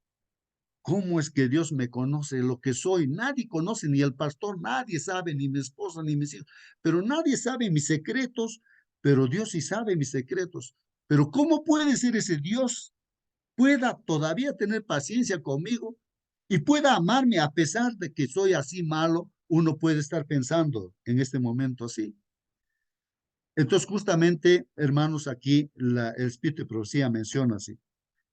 ¿Cómo es que Dios me conoce lo que soy? Nadie conoce, ni el pastor, nadie sabe, ni mi esposa, ni mis hijos, pero nadie sabe mis secretos, pero Dios sí sabe mis secretos. Pero ¿cómo puede ser ese Dios? Pueda todavía tener paciencia conmigo y pueda amarme a pesar de que soy así malo, uno puede estar pensando en este momento así. Entonces, justamente, hermanos, aquí el Espíritu de Profecía menciona así.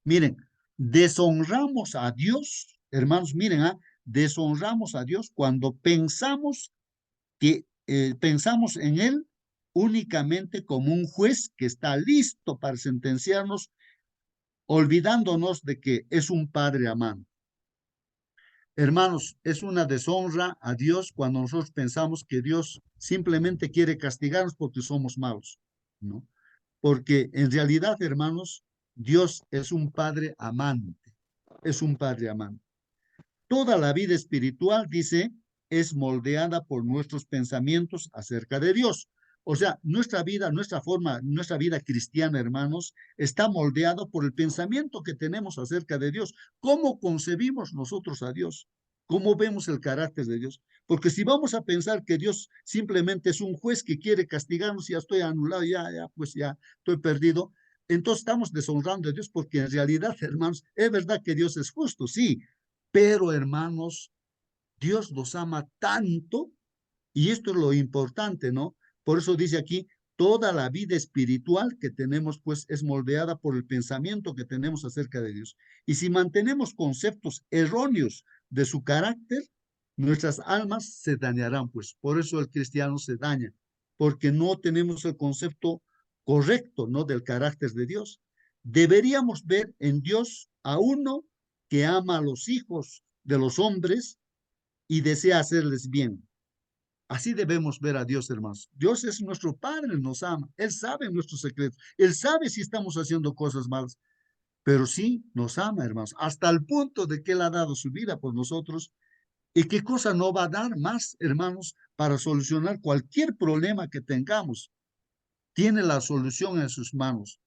Miren, deshonramos a Dios, hermanos, miren, deshonramos a Dios cuando pensamos pensamos en Él únicamente como un juez que está listo para sentenciarnos, olvidándonos de que es un Padre amante. Hermanos, es una deshonra a Dios cuando nosotros pensamos que Dios simplemente quiere castigarnos porque somos malos, ¿no? Porque en realidad, hermanos, Dios es un Padre amante, es un Padre amante. Toda la vida espiritual, dice, es moldeada por nuestros pensamientos acerca de Dios. O sea, nuestra vida, nuestra vida cristiana, hermanos, está moldeada por el pensamiento que tenemos acerca de Dios. ¿Cómo concebimos nosotros a Dios? ¿Cómo vemos el carácter de Dios? Porque si vamos a pensar que Dios simplemente es un juez que quiere castigarnos, ya estoy anulado, pues ya estoy perdido, entonces estamos deshonrando a Dios porque en realidad, hermanos, es verdad que Dios es justo, sí, pero hermanos, Dios nos ama tanto, y esto es lo importante, ¿no? Por eso dice aquí, toda la vida espiritual que tenemos, pues, es moldeada por el pensamiento que tenemos acerca de Dios. Y si mantenemos conceptos erróneos de su carácter, nuestras almas se dañarán, pues. Por eso el cristiano se daña, porque no tenemos el concepto correcto, ¿no? Del carácter de Dios. Deberíamos ver en Dios a uno que ama a los hijos de los hombres y desea hacerles bien. Así debemos ver a Dios, hermanos. Dios es nuestro Padre, nos ama. Él sabe nuestros secretos. Él sabe si estamos haciendo cosas malas, pero sí nos ama, hermanos, hasta el punto de que Él ha dado su vida por nosotros. ¿Y qué cosa no va a dar más, hermanos, para solucionar cualquier problema que tengamos? Tiene la solución en sus manos.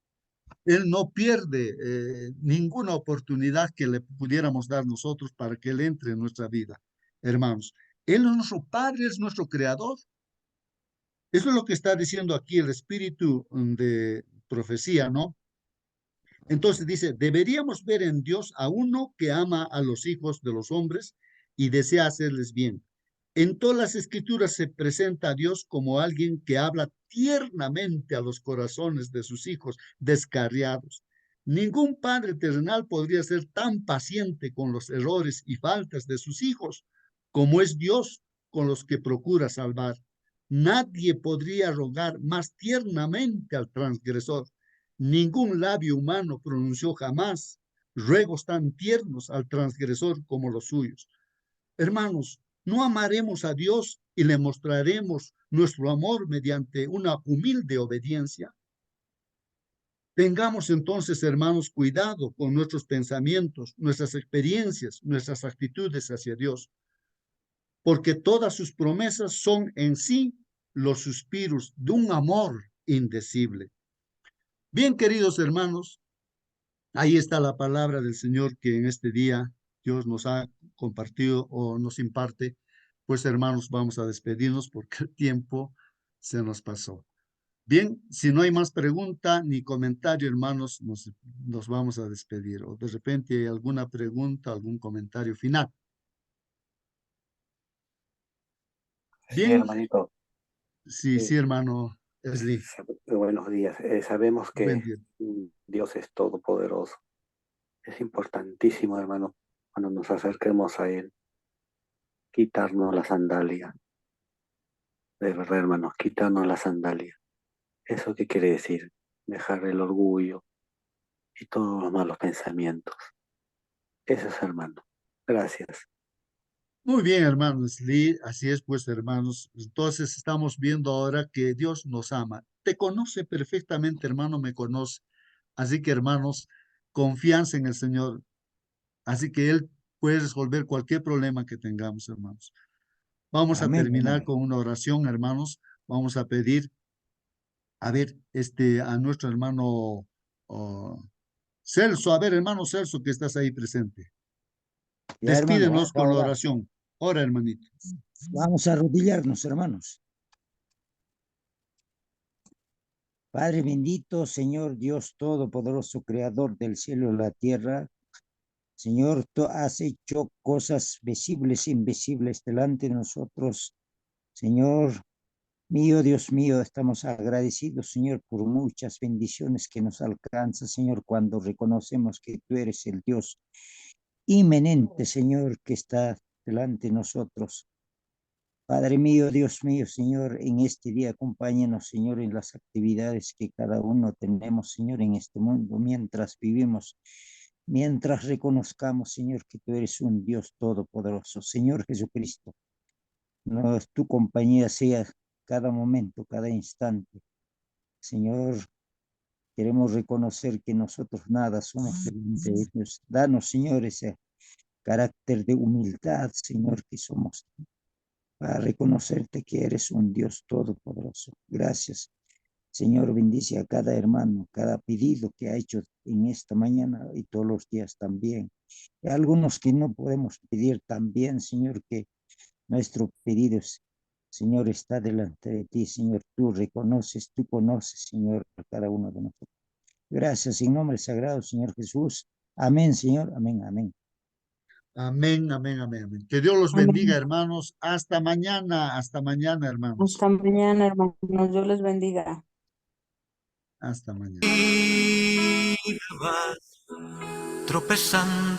Él no pierde ninguna oportunidad que le pudiéramos dar nosotros para que Él entre en nuestra vida, hermanos. Él es nuestro Padre, es nuestro Creador. Eso es lo que está diciendo aquí el Espíritu de Profecía, ¿no? Entonces dice, deberíamos ver en Dios a uno que ama a los hijos de los hombres y desea hacerles bien. En todas las escrituras se presenta a Dios como alguien que habla tiernamente a los corazones de sus hijos descarriados. Ningún padre terrenal podría ser tan paciente con los errores y faltas de sus hijos como es Dios con los que procura salvar. Nadie podría rogar más tiernamente al transgresor. Ningún labio humano pronunció jamás ruegos tan tiernos al transgresor como los suyos. Hermanos, no amaremos a Dios y le mostraremos nuestro amor mediante una humilde obediencia. Tengamos entonces, hermanos, cuidado con nuestros pensamientos, nuestras experiencias, nuestras actitudes hacia Dios, porque todas sus promesas son en sí los suspiros de un amor indecible. Bien, queridos hermanos, ahí está la palabra del Señor que en este día Dios nos ha compartido o nos imparte. Pues hermanos, vamos a despedirnos porque el tiempo se nos pasó. Bien, si no hay más pregunta ni comentario, hermanos, nos vamos a despedir. O de repente hay alguna pregunta, algún comentario final. Sí, Bien, hermanito. sí, hermano Esli. Buenos días. Sabemos Buen que día. Dios es todopoderoso. Es importantísimo, hermano, cuando nos acerquemos a Él, quitarnos la sandalia. De verdad, hermanos, quitarnos la sandalia. ¿Eso qué quiere decir? Dejar el orgullo y todos los malos pensamientos. Eso es, hermano. Gracias. Muy bien, hermanos Lee, así es pues, hermanos. Entonces estamos viendo ahora que Dios nos ama. Te conoce perfectamente, hermano, me conoce. Así que, hermanos, confianza en el Señor. Así que Él puede resolver cualquier problema que tengamos, hermanos. Vamos a Amén, terminar hermano. con una oración, hermanos. Vamos a pedir, a ver, a nuestro hermano Celso. A ver, hermano Celso, que estás ahí presente. Ya, hermano, Despídenos vamos a con la orar. oración. Ora, hermanito. Vamos a arrodillarnos, hermanos. Padre bendito, Señor Dios Todopoderoso, Creador del cielo y la tierra. Señor, tú has hecho cosas visibles e invisibles delante de nosotros. Señor mío, Dios mío, estamos agradecidos, Señor, por muchas bendiciones que nos alcanza, Señor, cuando reconocemos que tú eres el Dios inminente, Señor, que está delante de nosotros. Padre mío, Dios mío, Señor, en este día acompáñanos, Señor, en las actividades que cada uno tenemos, Señor, en este mundo, mientras vivimos, mientras reconozcamos, Señor, que tú eres un Dios todopoderoso. Señor Jesucristo, tu compañía sea cada momento, cada instante. Señor, queremos reconocer que nosotros nada somos delante de Dios. Danos, Señor, ese carácter de humildad, Señor, que somos, para reconocerte que eres un Dios todopoderoso. Gracias. Señor, bendice a cada hermano, cada pedido que ha hecho en esta mañana y todos los días también. Y algunos que no podemos pedir también, Señor, que nuestro pedido, Señor, está delante de ti, Señor. Tú reconoces, tú conoces, Señor, a cada uno de nosotros. Gracias, en nombre sagrado, Señor Jesús. Amén, Señor. Amén, amén. Amén, amén, amén, amén. Que Dios los bendiga, hermanos. Hasta mañana, hermanos. Hasta mañana, hermanos. Dios les bendiga. Hasta mañana. Tropezando.